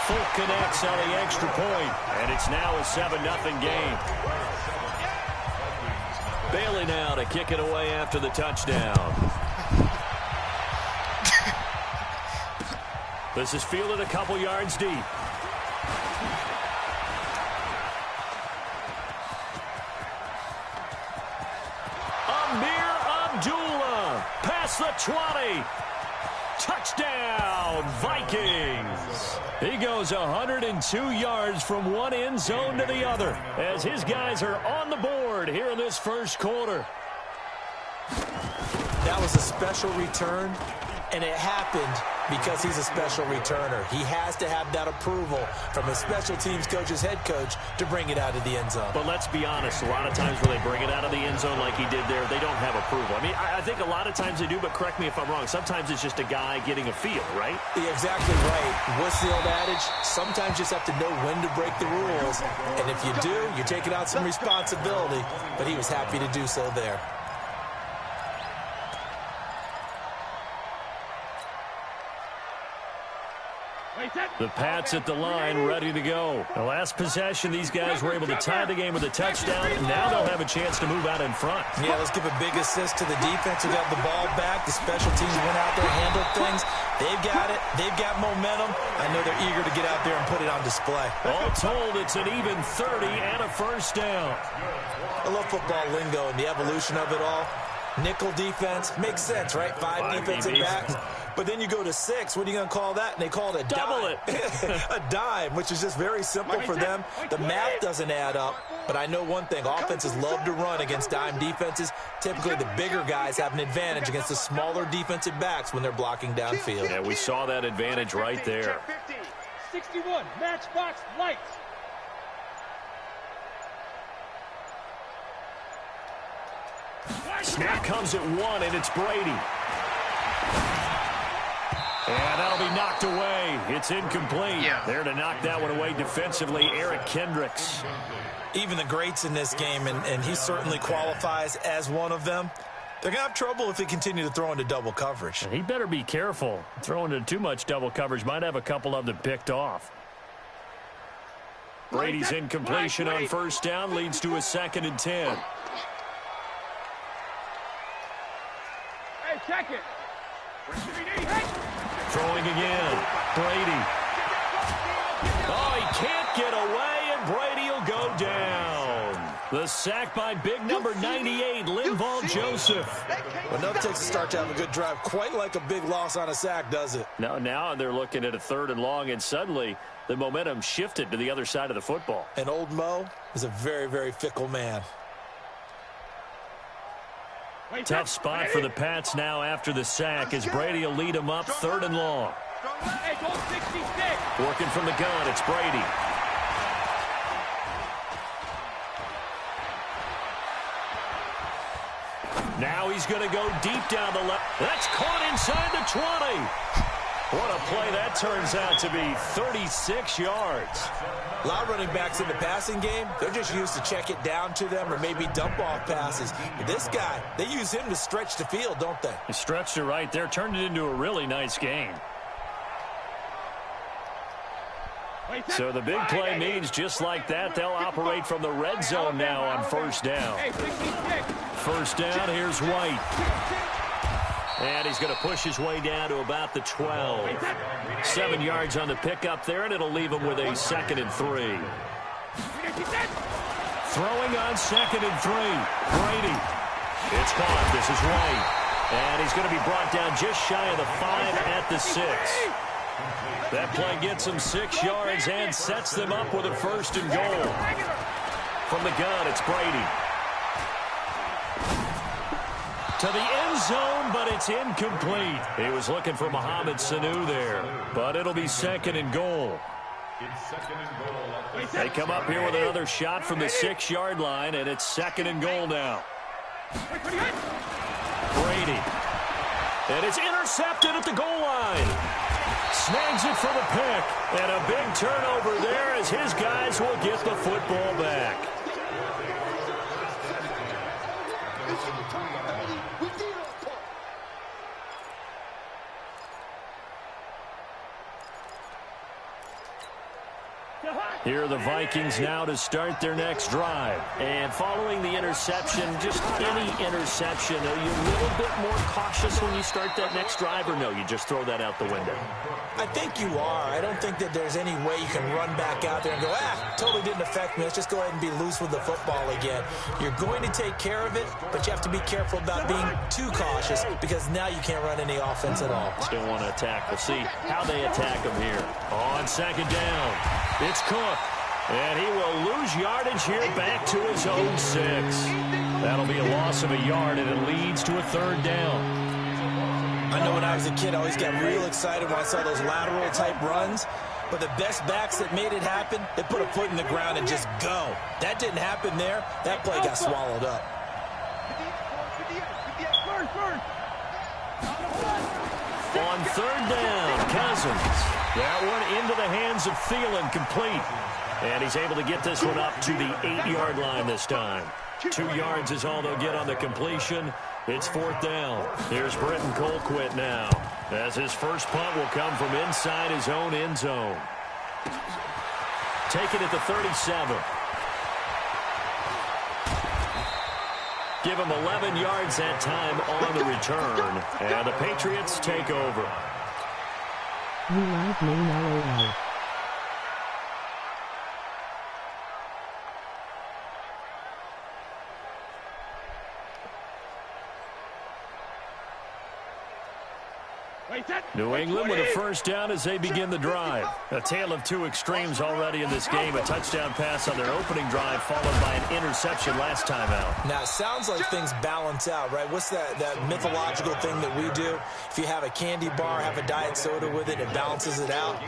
Folk connects on the extra point, and it's now a 7-0 game. Bailey now to kick it away after the touchdown. This is fielded a couple yards deep. Amir Abdullah past the 20. Touchdown, Vikings. He goes 102 yards from one end zone to the other as his guys are on the board here in this first quarter. That was a special return, and it happened because he's a special returner. He has to have that approval from his special teams coach's head coach to bring it out of the end zone. But let's be honest, a lot of times when they bring it out of the end zone like he did there, they don't have approval. I mean, I think a lot of times they do, but correct me if I'm wrong. Sometimes it's just a guy getting a feel, right? Yeah, exactly right. What's the old adage? Sometimes you just have to know when to break the rules. And if you do, you're taking out some responsibility. But he was happy to do so there. The Pats at the line, ready to go. The last possession, these guys were able to tie the game with a touchdown, and now they'll have a chance to move out in front. Yeah, let's give a big assist to the defense who got the ball back. The special teams went out there, handled things. They've got it. They've got momentum. I know they're eager to get out there and put it on display. All told, it's an even 30 and a first down. I love football lingo and the evolution of it all. Nickel defense makes sense, right? Five defensive backs. But then you go to 6. What are you going to call that? And they call it a double dime. A dime, which is just very simple for them. The math doesn't add up. But I know one thing. Offenses love to run against dime defenses. Typically, the bigger guys have an advantage against the smaller defensive backs when they're blocking downfield. Yeah, we saw that advantage right there. 61, matchbox lights. Snap comes at 1, and it's Brady. And that'll be knocked away. It's incomplete. Yeah. There to knock that one away defensively, Eric Kendricks. Even the greats in this game, and he certainly qualifies as one of them, they're going to have trouble if they continue to throw into double coverage. He better be careful. Throwing into too much double coverage might have a couple of them picked off. Brady's incompletion on first down leads to a 2nd and 10. Hey, check it. Throwing again. Brady. Oh, he can't get away, and Brady will go down. The sack by big number 98, Linval Joseph. Well, no Texas start to have a good drive. Quite like a big loss on a sack, does it? Now they're looking at a 3rd and long, and suddenly the momentum shifted to the other side of the football. And old Mo is a very, very fickle man. Tough spot for the Pats now after the sack as Brady will lead them up 3rd and long. Hey, go 66. Working from the gun, it's Brady. Now he's going to go deep down the left. That's caught inside the 20. What a play that turns out to be, 36 yards. A lot of running backs in the passing game, they're just used to check it down to them or maybe dump off passes. But this guy, they use him to stretch the field, don't they? He stretched it right there, turned it into a really nice game. So the big play means just like that, they'll operate from the red zone now on first down. First down, here's White. And he's going to push his way down to about the 12. 7 yards on the pickup there, and it'll leave him with a 2nd and 3. Throwing on 2nd and 3. Brady. It's caught. This is White. And he's going to be brought down just shy of the 5 at the 6. That play gets him 6 yards and sets them up with a 1st and goal. From the gun, it's Brady. To the end zone, but it's incomplete. He was looking for Mohamed Sanu there, but it'll be 2nd and goal. They come up here with another shot from the 6-yard line, and it's 2nd and goal now. Brady. And it's intercepted at the goal line. Snags it for the pick, and a big turnover there as his guys will get the football back. Here are the Vikings now to start their next drive. And following the interception, just any interception, are you a little bit more cautious when you start that next drive, or no, you just throw that out the window? I think you are. I don't think that there's any way you can run back out there and go, totally didn't affect me. Let's just go ahead and be loose with the football again. You're going to take care of it, but you have to be careful about being too cautious because now you can't run any offense at all. Still want to attack. We'll see how they attack them here. On 2nd down, it's Cook. And he will lose yardage here back to his own 6. That'll be a loss of a yard, and it leads to a 3rd down. I know when I was a kid, I always got real excited when I saw those lateral-type runs. But the best backs that made it happen, they put a foot in the ground and just go. That didn't happen there. That play got swallowed up. On 3rd down, Cousins. That one into the hands of Thielen, complete. And he's able to get this one up to the 8-yard line this time. 2 yards is all they'll get on the completion. It's 4th down. Here's Britton Colquitt now, as his first punt will come from inside his own end zone. Taken at the 37. Give him 11 yards that time on the return. And the Patriots take over. You like me now. New England with a first down as they begin the drive. A tale of two extremes already in this game. A touchdown pass on their opening drive, followed by an interception last time out. Now, it sounds like things balance out, right? What's that mythological thing that we do? If you have a candy bar, have a diet soda with it, it balances it out.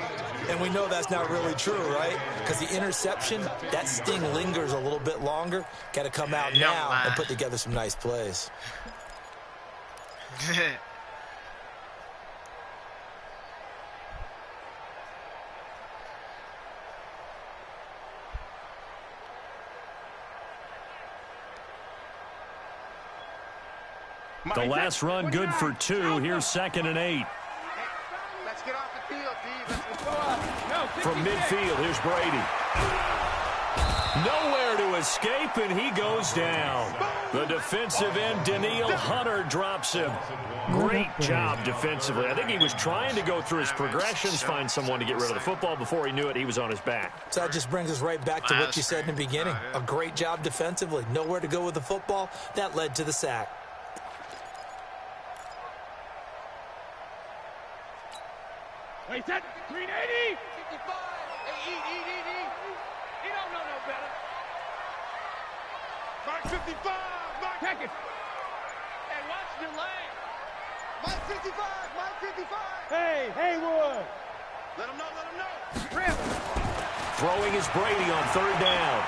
And we know that's not really true, right? Because the interception, that sting lingers a little bit longer. Got to come out now and put together some nice plays. The last run good for 2. Here's 2nd and 8. Let's get off the field, D. Let's go up. From midfield, here's Brady. Nowhere to escape, and he goes down. The defensive end, Danielle Hunter, drops him. Great job defensively. I think he was trying to go through his progressions, find someone to get rid of the football. Before he knew it, he was on his back. So that just brings us right back to what you said in the beginning. A great job defensively. Nowhere to go with the football. That led to the sack. Wait, that 380. 55. Hey, eat. He don't know no better. Mark 55. Mark. Check it. Hey, watch your lane. Mark 55. Mark 55. Hey, Haywood. Let him know. Rip. Throwing is Brady on 3rd down.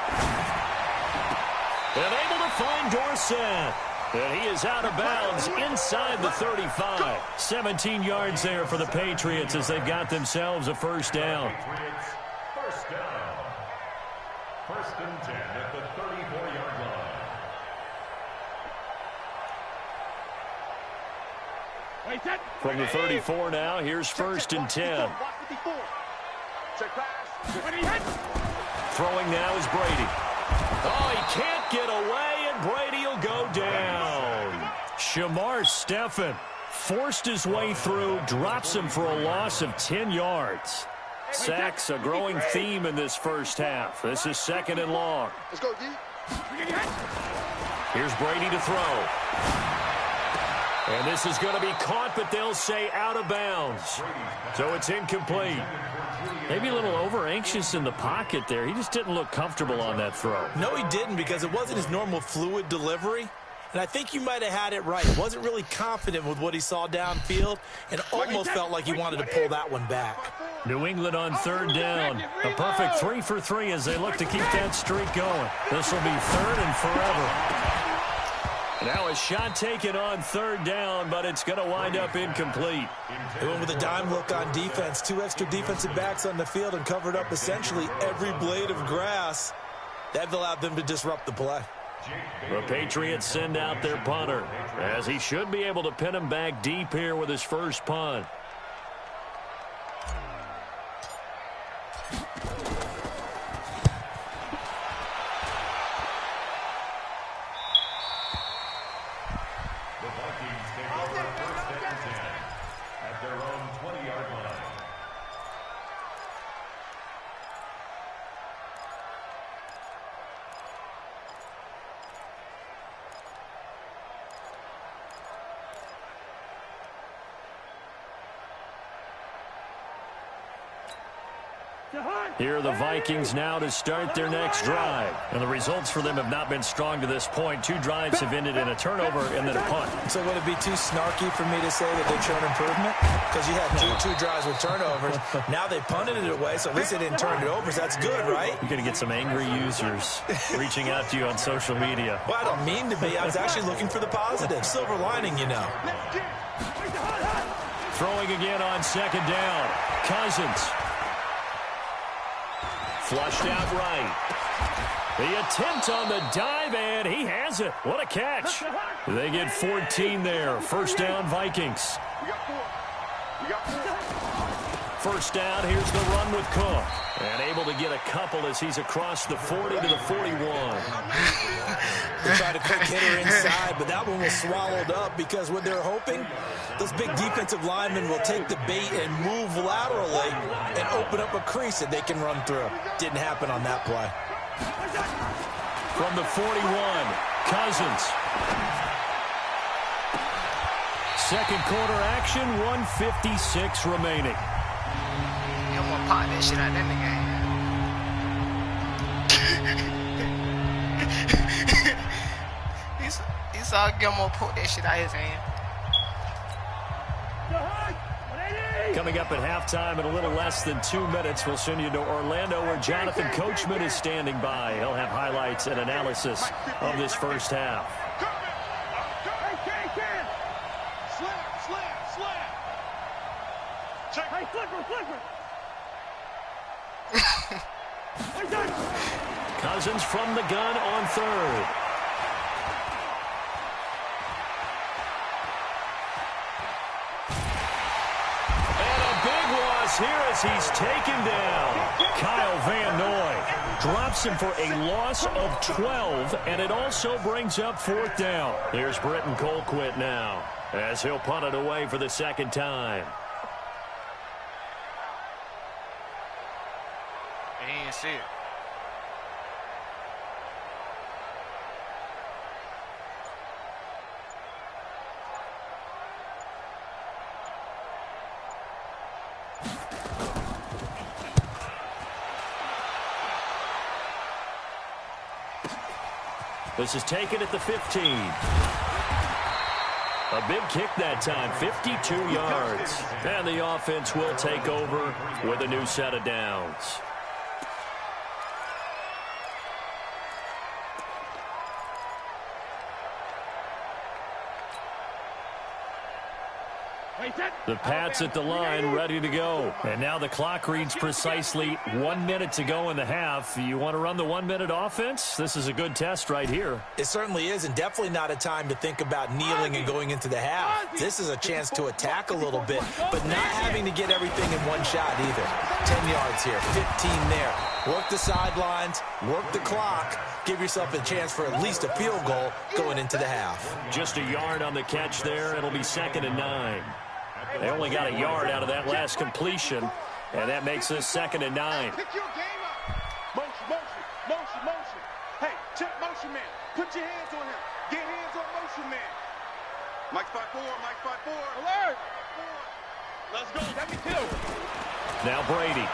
And able to find Dorsett. And he is out of bounds inside the 35. 17 yards there for the Patriots as they've got themselves a first down. First down. 1st and 10 at the 34-yard line. Wait, that. From the 34 now, here's 1st and 10. Check pass. Throwing now is Brady. Oh, he can't get away, and Brady will go down. Shamar Stephen forced his way through, drops him for a loss of 10 yards. Sacks, a growing theme in this first half. This is 2nd and long. Let's go, D. Here's Brady to throw. And this is going to be caught, but they'll say out of bounds. So it's incomplete. Maybe a little over-anxious in the pocket there. He just didn't look comfortable on that throw. No, he didn't, because it wasn't his normal fluid delivery. And I think you might have had it right. He wasn't really confident with what he saw downfield and almost felt like he wanted to pull that one back. New England on 3rd down. A perfect 3 for 3 as they look to keep that streak going. This will be 3rd and forever. Now a shot taken on 3rd down, but it's going to wind up incomplete. They went with a dime look on defense. 2 extra defensive backs on the field and covered up essentially every blade of grass. That allowed them to disrupt the play. The Patriots send out their punter, as he should be able to pin him back deep here with his first punt. The Vikings take over 1st and 10 at their own 20-yard line. Here are the Vikings now to start their next drive. And the results for them have not been strong to this point. 2 drives have ended in a turnover and then a punt. So would it be too snarky for me to say that they've shown improvement? Because you had two drives with turnovers. Now they punted it away, so at least they didn't turn it over. So that's good, right? You're going to get some angry users reaching out to you on social media. Well, I don't mean to be. I was actually looking for the positive. Silver lining, you know. Throwing again on 2nd down. Cousins. Flushed out right. The attempt on the dive, and he has it. What a catch. They get 14 there. First down, Vikings. We got 4. We got 4. First down, here's the run with Cook. And able to get a couple as he's across the 40 to the 41. They tried a quick hitter inside, but that one was swallowed up because what they're hoping, those big defensive linemen will take the bait and move laterally and open up a crease that they can run through. Didn't happen on that play. From the 41, Cousins. Second quarter action, 1:56 remaining. You don't want to pop that shit out of that nigga. He saw Gilmore poke that shit out of his hand. Coming up at halftime in a little less than 2 minutes, we'll send you to Orlando where Jonathan Coachman is standing by. He'll have highlights and analysis of this first half. Cousins from the gun on third. Here as he's taken down. Kyle Van Noy drops him for a loss of 12, and it also brings up fourth down. Here's Britton Colquitt now as he'll punt it away for the second time. He didn't see it. This is taken at the 15. A big kick that time, 52 yards. And the offense will take over with a new set of downs. The Pats at the line, ready to go. And now the clock reads precisely 1 minute to go in the half. You want to run the 1 minute offense? This is a good test right here. It certainly is, and definitely not a time to think about kneeling and going into the half. This is a chance to attack a little bit, but not having to get everything in one shot either. 10 yards here, 15 there. Work the sidelines, work the clock. Give yourself a chance for at least a field goal going into the half. Just a yard on the catch there. It'll be 2nd and 9. They only got a yard out of that last completion, and that makes this 2nd and 9. Pick your game up. Motion, motion, motion, motion. Hey, check motion man. Put your hands on him. Get hands on motion man. Mike spot 4, Mike spot 4. Alert. 4. Let's go. Let me kill. Now Brady.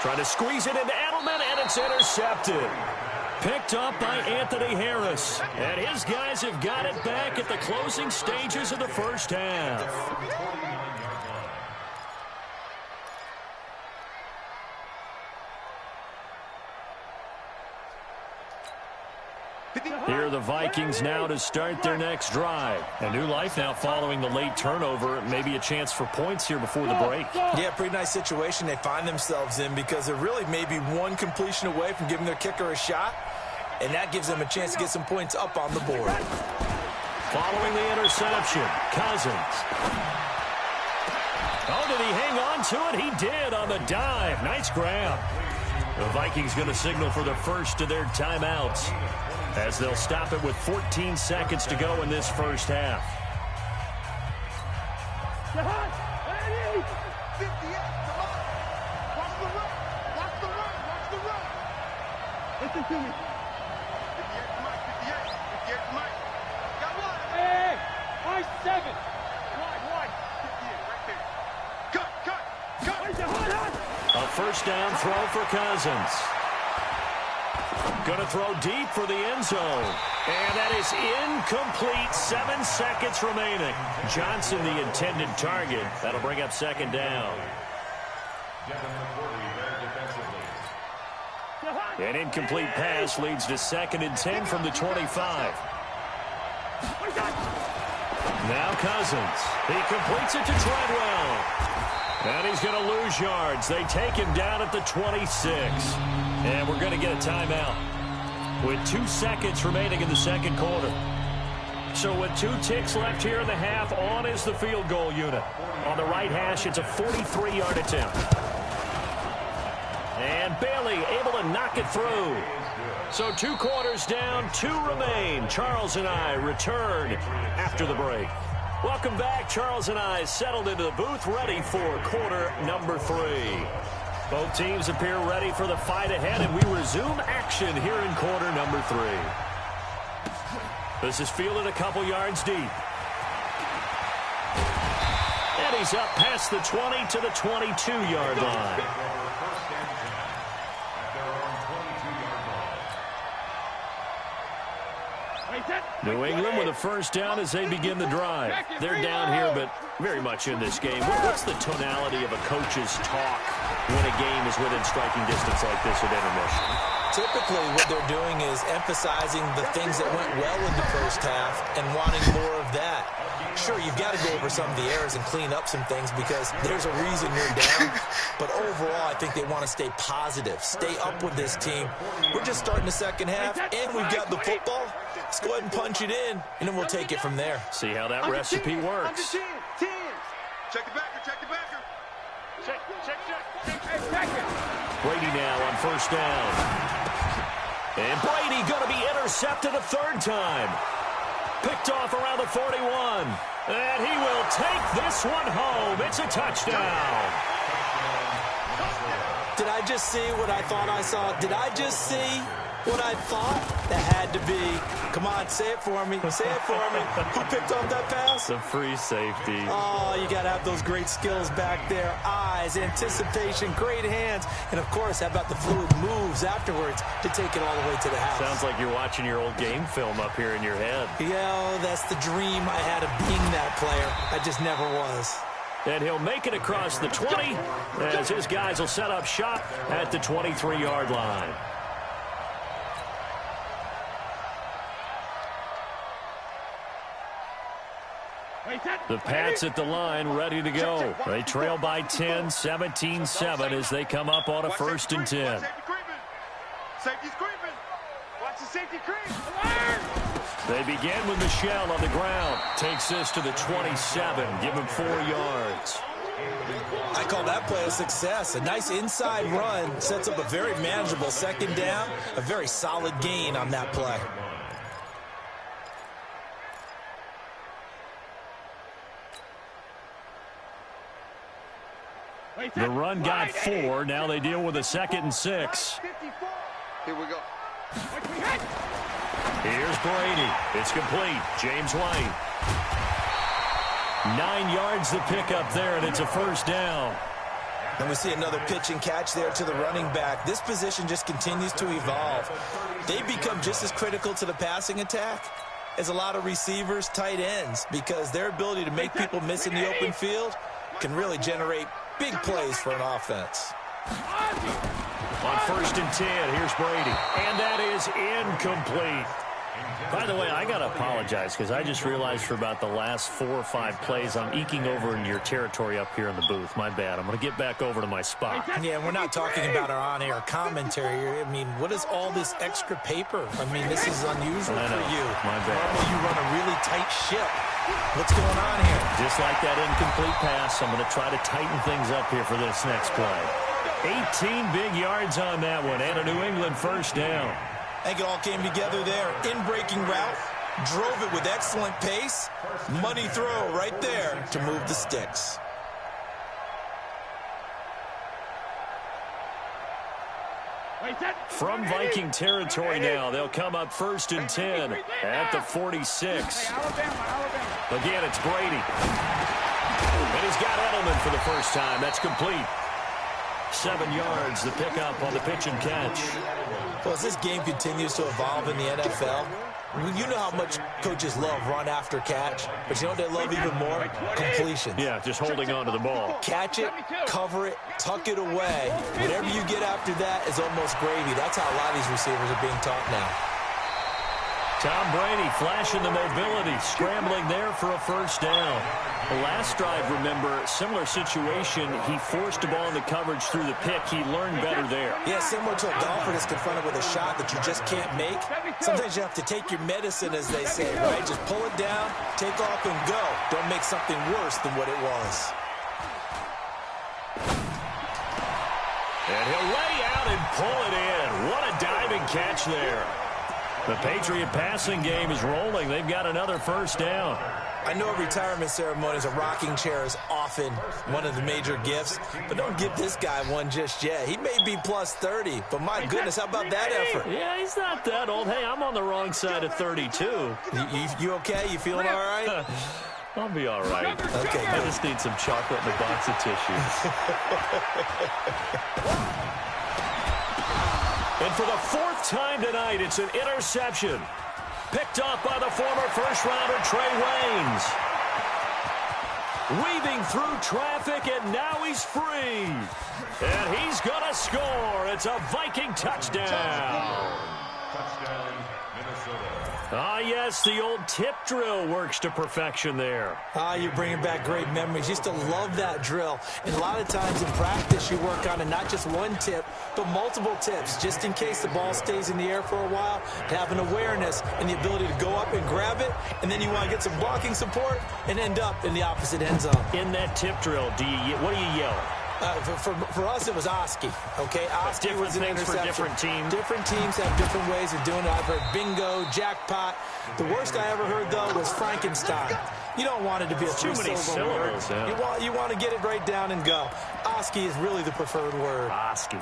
Trying to squeeze it into Edelman, and it's intercepted. Picked up by Anthony Harris. And his guys have got it back at the closing stages of the first half. Here are the Vikings now to start their next drive. A new life now following the late turnover. Maybe a chance for points here before the break. Yeah, pretty nice situation they find themselves in because they're really maybe one completion away from giving their kicker a shot, and that gives them a chance to get some points up on the board. Following the interception, Cousins. Oh, did he hang on to it? He did on the dive. Nice grab. The Vikings going to signal for the first of their timeouts, as they'll stop it with 14 seconds to go in this first half. 58, come on. Watch the run. Watch the run. Watch the run. Listen to me. 58 to Mike. 58 to Mike. Got one. Hey, Mike 7. Wide. 58 right there. Cut. A first down throw for Cousins. Going to throw deep for the end zone. And that is incomplete. 7 seconds remaining. Johnson, the intended target. That'll bring up second down. An incomplete pass leads to 2nd and 10 from the 25. Now Cousins. He completes it to Treadwell. And he's going to lose yards. They take him down at the 26. And we're going to get a timeout with 2 seconds remaining in the second quarter. So with 2 ticks left here in the half, on is the field goal unit. On the right hash, it's a 43-yard attempt. And Bailey able to knock it through. So 2 quarters down, 2 remain. Charles and I return after the break. Welcome back. Charles and I settled into the booth, ready for quarter number 3. Both teams appear ready for the fight ahead, and we resume action here in quarter number 3. This is fielded a couple yards deep. And he's up past the 20 to the 22-yard line. New England with a first down as they begin the drive. They're down here, but very much in this game. What's the tonality of a coach's talk when a game is within striking distance like this at intermission? Typically, what they're doing is emphasizing the things that went well in the first half and wanting more of that. Sure, you've got to go over some of the errors and clean up some things because there's a reason you're down. But overall, I think they want to stay positive, stay up with this team. We're just starting the second half, and we've got the football. Let's go ahead and punch it in, and then we'll take it from there. See how that recipe works. Check the backer, check the backer. Check. Brady now on first down. And Brady going to be intercepted a 3rd time. Picked off around the 41. And he will take this one home. It's a touchdown. Did I just see what I thought I saw? Did I just see what I thought? That had to be. Come on, say it for me. Say it for me. Who picked off that pass? The free safety. Oh, you got to have those great skills back there. Eyes, anticipation, great hands. And, of course, how about the fluid moves afterwards to take it all the way to the house? Sounds like you're watching your old game film up here in your head. Yeah, that's the dream I had of being that player. I just never was. And he'll make it across the 20 as his guys will set up shop at the 23-yard line. The Pats at the line, ready to go. They trail by 10, 17-7 as they come up on a 1st and 10. Safety's creeping. Watch the safety creep. They begin with Michel on the ground. Takes this to the 27. Give him 4 yards. I call that play a success. A nice inside run sets up a very manageable 2nd down. A very solid gain on that play. The run got 4. Now they deal with a 2nd and 6. Here we go. Here's Brady. It's complete. James White. 9 yards the pickup there, and it's a 1st down. And we see another pitch and catch there to the running back. This position just continues to evolve. They become just as critical to the passing attack as a lot of receivers, tight ends, because their ability to make people miss in the open field can really generate big plays for an offense. On 1st and 10, here's Brady. And that is incomplete. By the way, I got to apologize because I just realized for about the last 4 or 5 plays, I'm eking over into your territory up here in the booth. My bad. I'm going to get back over to my spot. Yeah, we're not talking about our on-air commentary. I mean, what is all this extra paper? I mean, this is unusual for you. My bad. Normally you run a really tight ship. What's going on here? Just like that incomplete pass, I'm going to try to tighten things up here for this next play. 18 big yards on that one, and a New England 1st down. I think it all came together there. In-breaking route, drove it with excellent pace. Money throw right there to move the sticks. From Viking territory now, they'll come up 1st and 10 at the 46. Again, it's Brady. And he's got Edelman for the first time. That's complete. 7 yards, the pickup on the pitch and catch. Well, as this game continues to evolve in the NFL, you know how much coaches love run after catch, but you know what they love even more? Completion. Yeah, just holding on to the ball. Catch it, cover it, tuck it away. Whatever you get after that is almost gravy. That's how a lot of these receivers are being taught now. Tom Brady flashing the mobility, scrambling there for a first down. The last drive, remember, similar situation. He forced the ball in the coverage through the pick. He learned better there. Yeah, similar to a golfer that's confronted with a shot that you just can't make. Sometimes you have to take your medicine, as they say, right? Just pull it down, take off, and go. Don't make something worse than what it was. And he'll lay out and pull it in. What a diving catch there. The Patriot passing game is rolling. They've got another first down. I know at retirement ceremonies, a rocking chair is often one of the major gifts, but don't give this guy one just yet. He may be plus 30, but my goodness, how about that effort? Yeah, he's not that old. Hey, I'm on the wrong side of 32. You okay? You feeling all right? I'll be all right. Okay, I just need some chocolate and a box of tissues. And for the fourth time tonight, it's an interception. Picked off by the former first-rounder Trey Waynes. Weaving through traffic, and now he's free. And he's going to score. It's a Viking touchdown. Touchdown, Minnesota. Ah, yes, the old tip drill works to perfection there. Ah, you're bringing back great memories. Used to love that drill. And a lot of times in practice, you work on it, not just one tip, but multiple tips, just in case the ball stays in the air for a while, to have an awareness and the ability to go up and grab it, and then you want to get some blocking support and end up in the opposite end zone. In that tip drill, what do you yell? For us, it was Oski. Okay, Oski was an interception. For different teams. Different teams have different ways of doing it. I've heard bingo, jackpot. The worst I ever heard, though, was Frankenstein. You don't want it to be a too many syllables. Yeah. You want to get it right down and go. Oski is really the preferred word. Oski.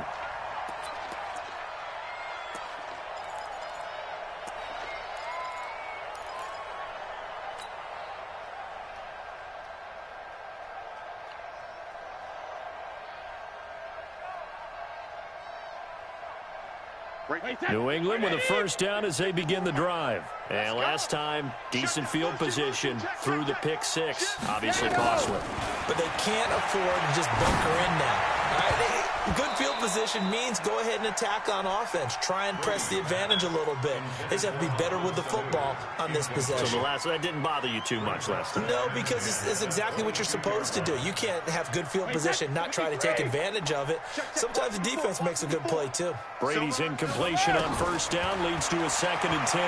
New England with a first down as they begin the drive. And last time, decent field position through the pick six. Obviously costly. But they can't afford to just bunker in now. All right, good field position means go ahead and attack on offense. Try and press the advantage a little bit. They just have to be better with the football on this possession. So that didn't bother you too much last time? No, because it's exactly what you're supposed to do. You can't have good field position, not try to take advantage of it. Sometimes the defense makes a good play, too. Brady's incompletion on first down leads to a 2nd and 10.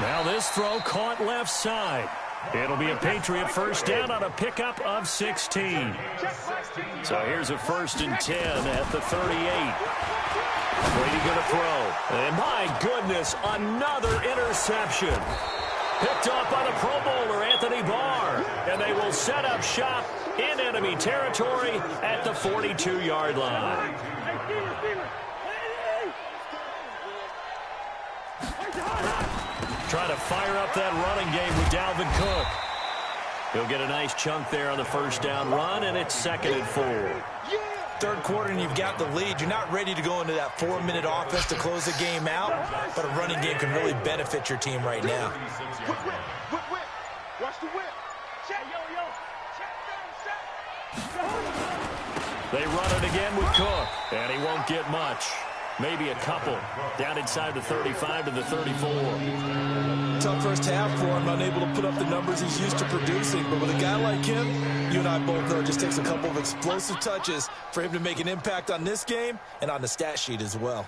Now this throw caught left side. It'll be a Patriot first down on a pickup of 16. So here's a 1st and 10 at the 38. Brady going to throw. And my goodness, another interception. Picked off by the Pro Bowler, Anthony Barr. And they will set up shop in enemy territory at the 42-yard line. Trying to fire up that running game with Dalvin Cook. He'll get a nice chunk there on the first down run, and it's 2nd and 4. Third quarter, and you've got the lead. You're not ready to go into that 4-minute offense to close the game out, but a running game can really benefit your team right now. Watch the whip. Check, yo. Check. They run it again with Cook, and he won't get much. Maybe a couple. Down inside the 35 to the 34. Tough first half for him, unable to put up the numbers he's used to producing. But with a guy like him, you and I both know it just takes a couple of explosive touches for him to make an impact on this game and on the stat sheet as well.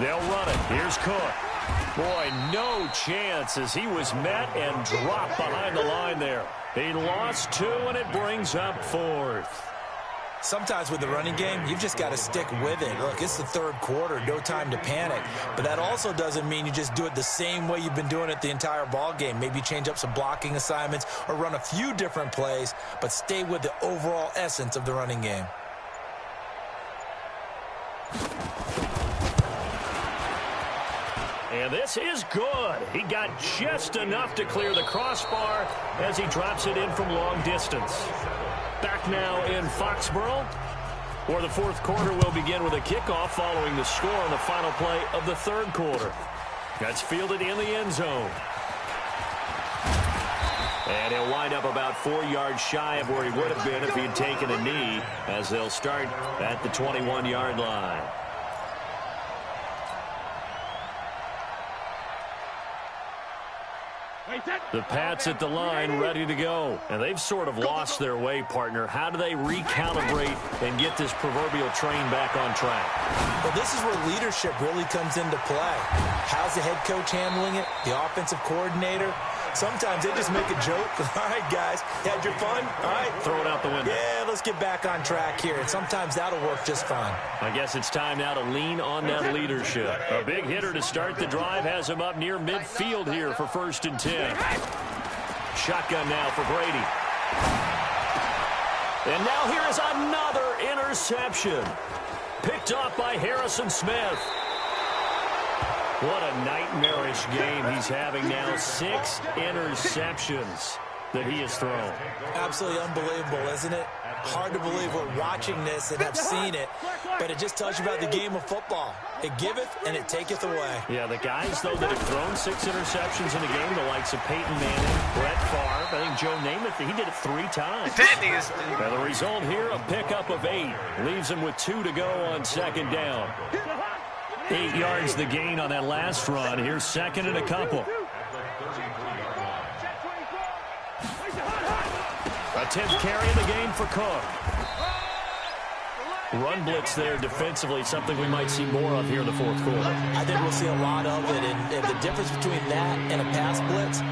They'll run it. Here's Cook. Boy, no chance as he was met and dropped behind the line there. He lost 2, and it brings up 4th. Sometimes with the running game, you've just got to stick with it. Look, it's the third quarter, no time to panic. But that also doesn't mean you just do it the same way you've been doing it the entire ball game. Maybe change up some blocking assignments or run a few different plays, but stay with the overall essence of the running game. And this is good. He got just enough to clear the crossbar as he drops it in from long distance. Back now in Foxborough. Or the fourth quarter will begin with a kickoff following the score on the final play of the third quarter. That's fielded in the end zone. And he'll wind up about 4 yards shy of where he would have been if he had taken a knee, as they'll start at the 21-yard line. The Pats at the line ready to go. And they've sort of lost their way, partner. How do they recalibrate and get this proverbial train back on track? Well, this is where leadership really comes into play. How's the head coach handling it? The offensive coordinator? Sometimes they just make a joke. All right, guys, had your fun? All right. Throw it out the window. Yeah, let's get back on track here. And sometimes that'll work just fine. I guess it's time now to lean on that leadership. A big hitter to start the drive has him up near midfield here for 1st and 10. Shotgun now for Brady. And now here is another interception. Picked off by Harrison Smith. What a nightmarish game he's having now. 6 interceptions that he has thrown. Absolutely unbelievable, isn't it? Hard to believe we're watching this and have seen it, but it just tells you about the game of football. It giveth and it taketh away. Yeah, the guys, though, that have thrown 6 interceptions in a game, the likes of Peyton Manning, Brett Favre, I think Joe Namath, he did it 3 times. Now, the result here, a pickup of 8. Leaves him with 2 to go on 2nd down. 8 yards the gain on that last run. Here's 2nd and a couple. A 10th carry of the game for Cook. Run blitz there defensively, something we might see more of here in the fourth quarter. I think we'll see a lot of it, and the difference between that and a pass blitz,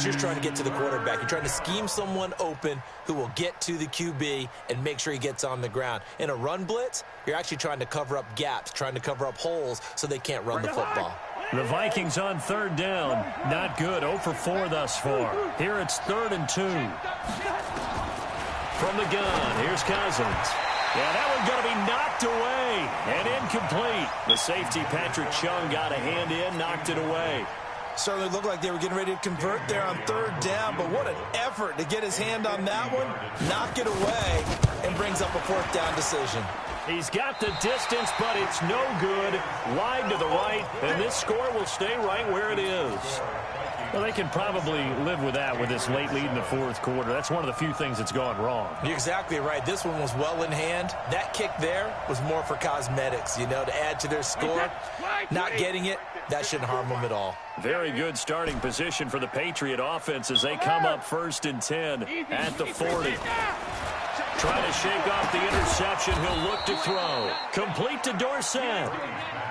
you're trying to get to the quarterback. You're trying to scheme someone open who will get to the QB and make sure he gets on the ground. In a run blitz, you're actually trying to cover up gaps, trying to cover up holes so they can't run the football. The Vikings on 3rd down. Not good. 0 for 4 thus far. Here it's 3rd and 2. From the gun, here's Cousins. Yeah, that one's going to be knocked away and incomplete. The safety, Patrick Chung, got a hand in, knocked it away. Certainly looked like they were getting ready to convert there on 3rd down, but what an effort to get his hand on that one, knock it away, and brings up a 4th down decision. He's got the distance, but it's no good. Wide to the right, and this score will stay right where it is. Well, they can probably live with that with this late lead in the fourth quarter. That's one of the few things that's gone wrong. You're exactly right. This one was well in hand. That kick there was more for cosmetics, to add to their score. Not getting it, that shouldn't harm them at all. Very good starting position for the Patriot offense as they come up 1st and 10 at the 40. Trying to shake off the interception. He'll look to throw. Complete to Dorsett.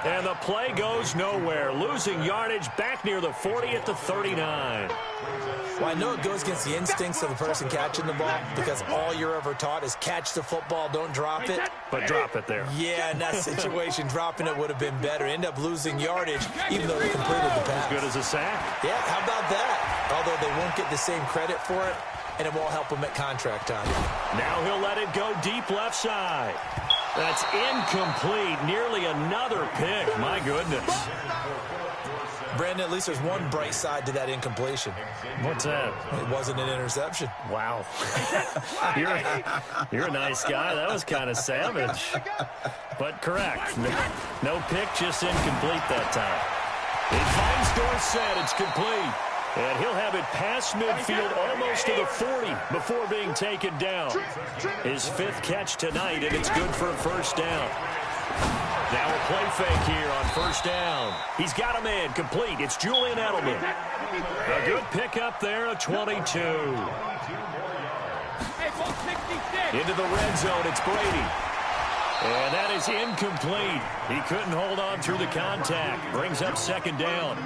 And the play goes nowhere. Losing yardage back near the 40 at the 39. Well, I know it goes against the instincts of the person catching the ball because all you're ever taught is catch the football, don't drop it. But drop it there. Yeah, in that situation, dropping it would have been better. End up losing yardage even though they completed the pass. As good as a sack. Yeah, how about that? Although they won't get the same credit for it, and it won't help them at contract time. Now he'll let it go deep left side. That's incomplete. Nearly another pick. My goodness. Brandon, at least there's one bright side to that incompletion. What's that? It wasn't an interception. Wow. You're a nice guy. That was kind of savage. But correct. No pick, just incomplete that time. It finds Dorsett. It's complete. And he'll have it past midfield almost to the 40 before being taken down. His 5th catch tonight, and it's good for a 1st down. Now a play fake here on 1st down. He's got a man complete. It's Julian Edelman. A good pickup there, a 22. Into the red zone, it's Brady. And that is incomplete. He couldn't hold on through the contact. Brings up 2nd down.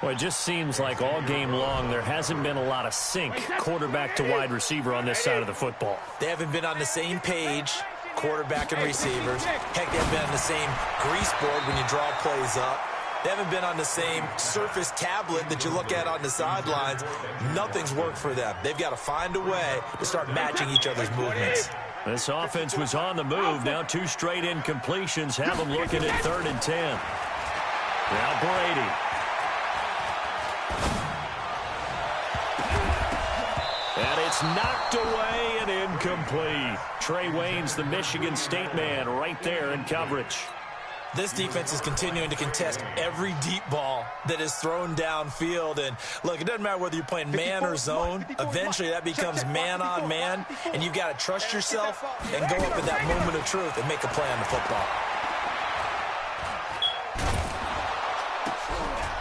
Well, it just seems like all game long there hasn't been a lot of sync quarterback to wide receiver on this side of the football. They haven't been on the same page, quarterback and receivers. Heck, they haven't been on the same grease board when you draw plays up. They haven't been on the same surface tablet that you look at on the sidelines. Nothing's worked for them. They've got to find a way to start matching each other's movements. This offense was on the move. Now 2 straight incompletions have them looking at 3rd and 10. Now Brady. And it's knocked away and incomplete. Trey Waynes, the Michigan State man, right there in coverage. This defense is continuing to contest every deep ball that is thrown downfield. And, look, it doesn't matter whether you're playing man or zone. Eventually, that becomes man-on-man, and you've got to trust yourself and go up at that moment of truth and make a play on the football.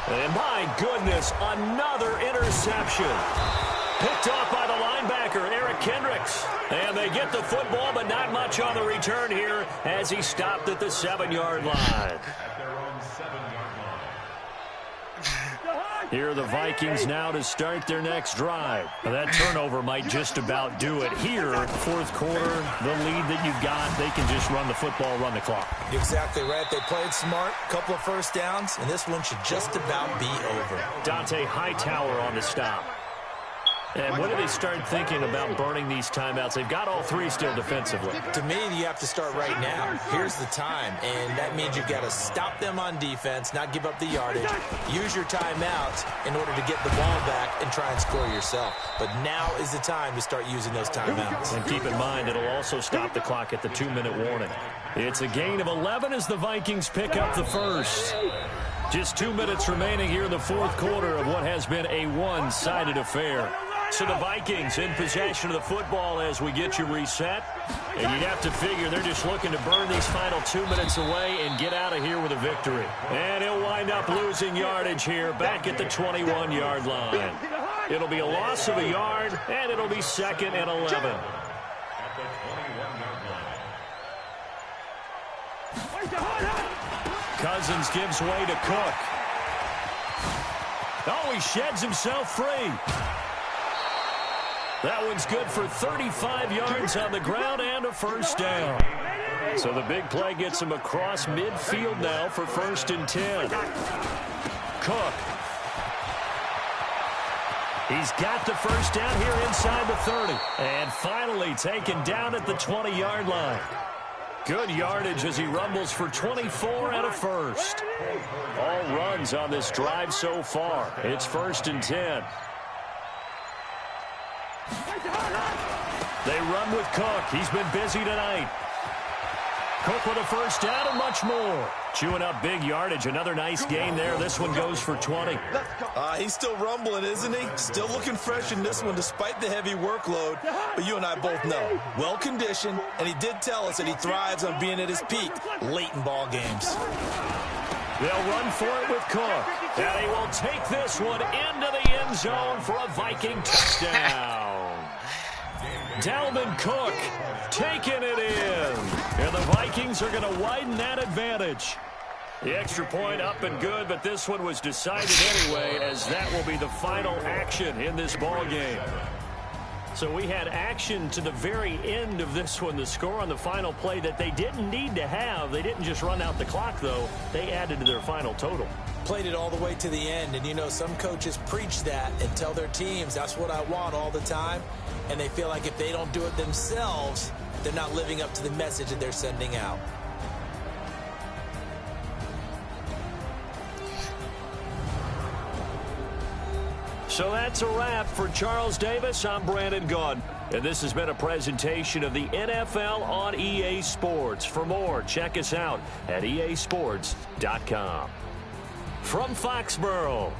And, my goodness, another interception. Picked off by the linebacker, Eric Kendricks. And they get the football, but not much on the return here as he stopped at the 7-yard line. At their own 7-yard line. Here are the Vikings now to start their next drive. That turnover might just about do it. Here, fourth quarter, the lead that you've got, they can just run the football, run the clock. Exactly right. They played smart, couple of first downs, and this one should just about be over. Dante Hightower on the stop. And when do they start thinking about burning these timeouts? They've got all three still defensively. To me, you have to start right now. Here's the time, and that means you've got to stop them on defense, not give up the yardage, use your timeouts in order to get the ball back and try and score yourself. But now is the time to start using those timeouts. And keep in mind, it'll also stop the clock at the 2-minute warning. It's a gain of 11 as the Vikings pick up the first. Just 2 minutes remaining here in the fourth quarter of what has been a one-sided affair. So the Vikings in possession of the football as we get you reset. And you'd have to figure they're just looking to burn these final 2 minutes away and get out of here with a victory. And he'll wind up losing yardage here back at the 21-yard line. It'll be a loss of a yard, and it'll be 2nd and 11. At the 21-yard line. Cousins gives way to Cook. Oh, he sheds himself free. That one's good for 35 yards on the ground and a first down. So the big play gets him across midfield now for 1st and 10. Cook. He's got the first down here inside the 30. And finally taken down at the 20-yard line. Good yardage as he rumbles for 24 and a first. All runs on this drive so far. It's 1st and 10. They run with Cook. He's been busy tonight. Cook with a first down and much more. Chewing up big yardage. Another nice gain there. This one goes for 20. He's still rumbling, isn't he? Still looking fresh in this one despite the heavy workload. But you and I both know, well-conditioned, and he did tell us that he thrives on being at his peak late in ball games. They'll run for it with Cook. And he will take this one into the end zone for a Viking touchdown. Dalvin Cook taking it in. And the Vikings are going to widen that advantage. The extra point up and good, but this one was decided anyway, as that will be the final action in this ball game. So we had action to the very end of this one. The score on the final play that they didn't need to have. They didn't just run out the clock, though. They added to their final total. Played it all the way to the end, and you know some coaches preach that and tell their teams that's what I want all the time, and they feel like if they don't do it themselves, they're not living up to the message that they're sending out. So that's a wrap for Charles Davis. I'm Brandon Gaudin, and this has been a presentation of the NFL on EA Sports. For more, check us out at easports.com. From Foxborough.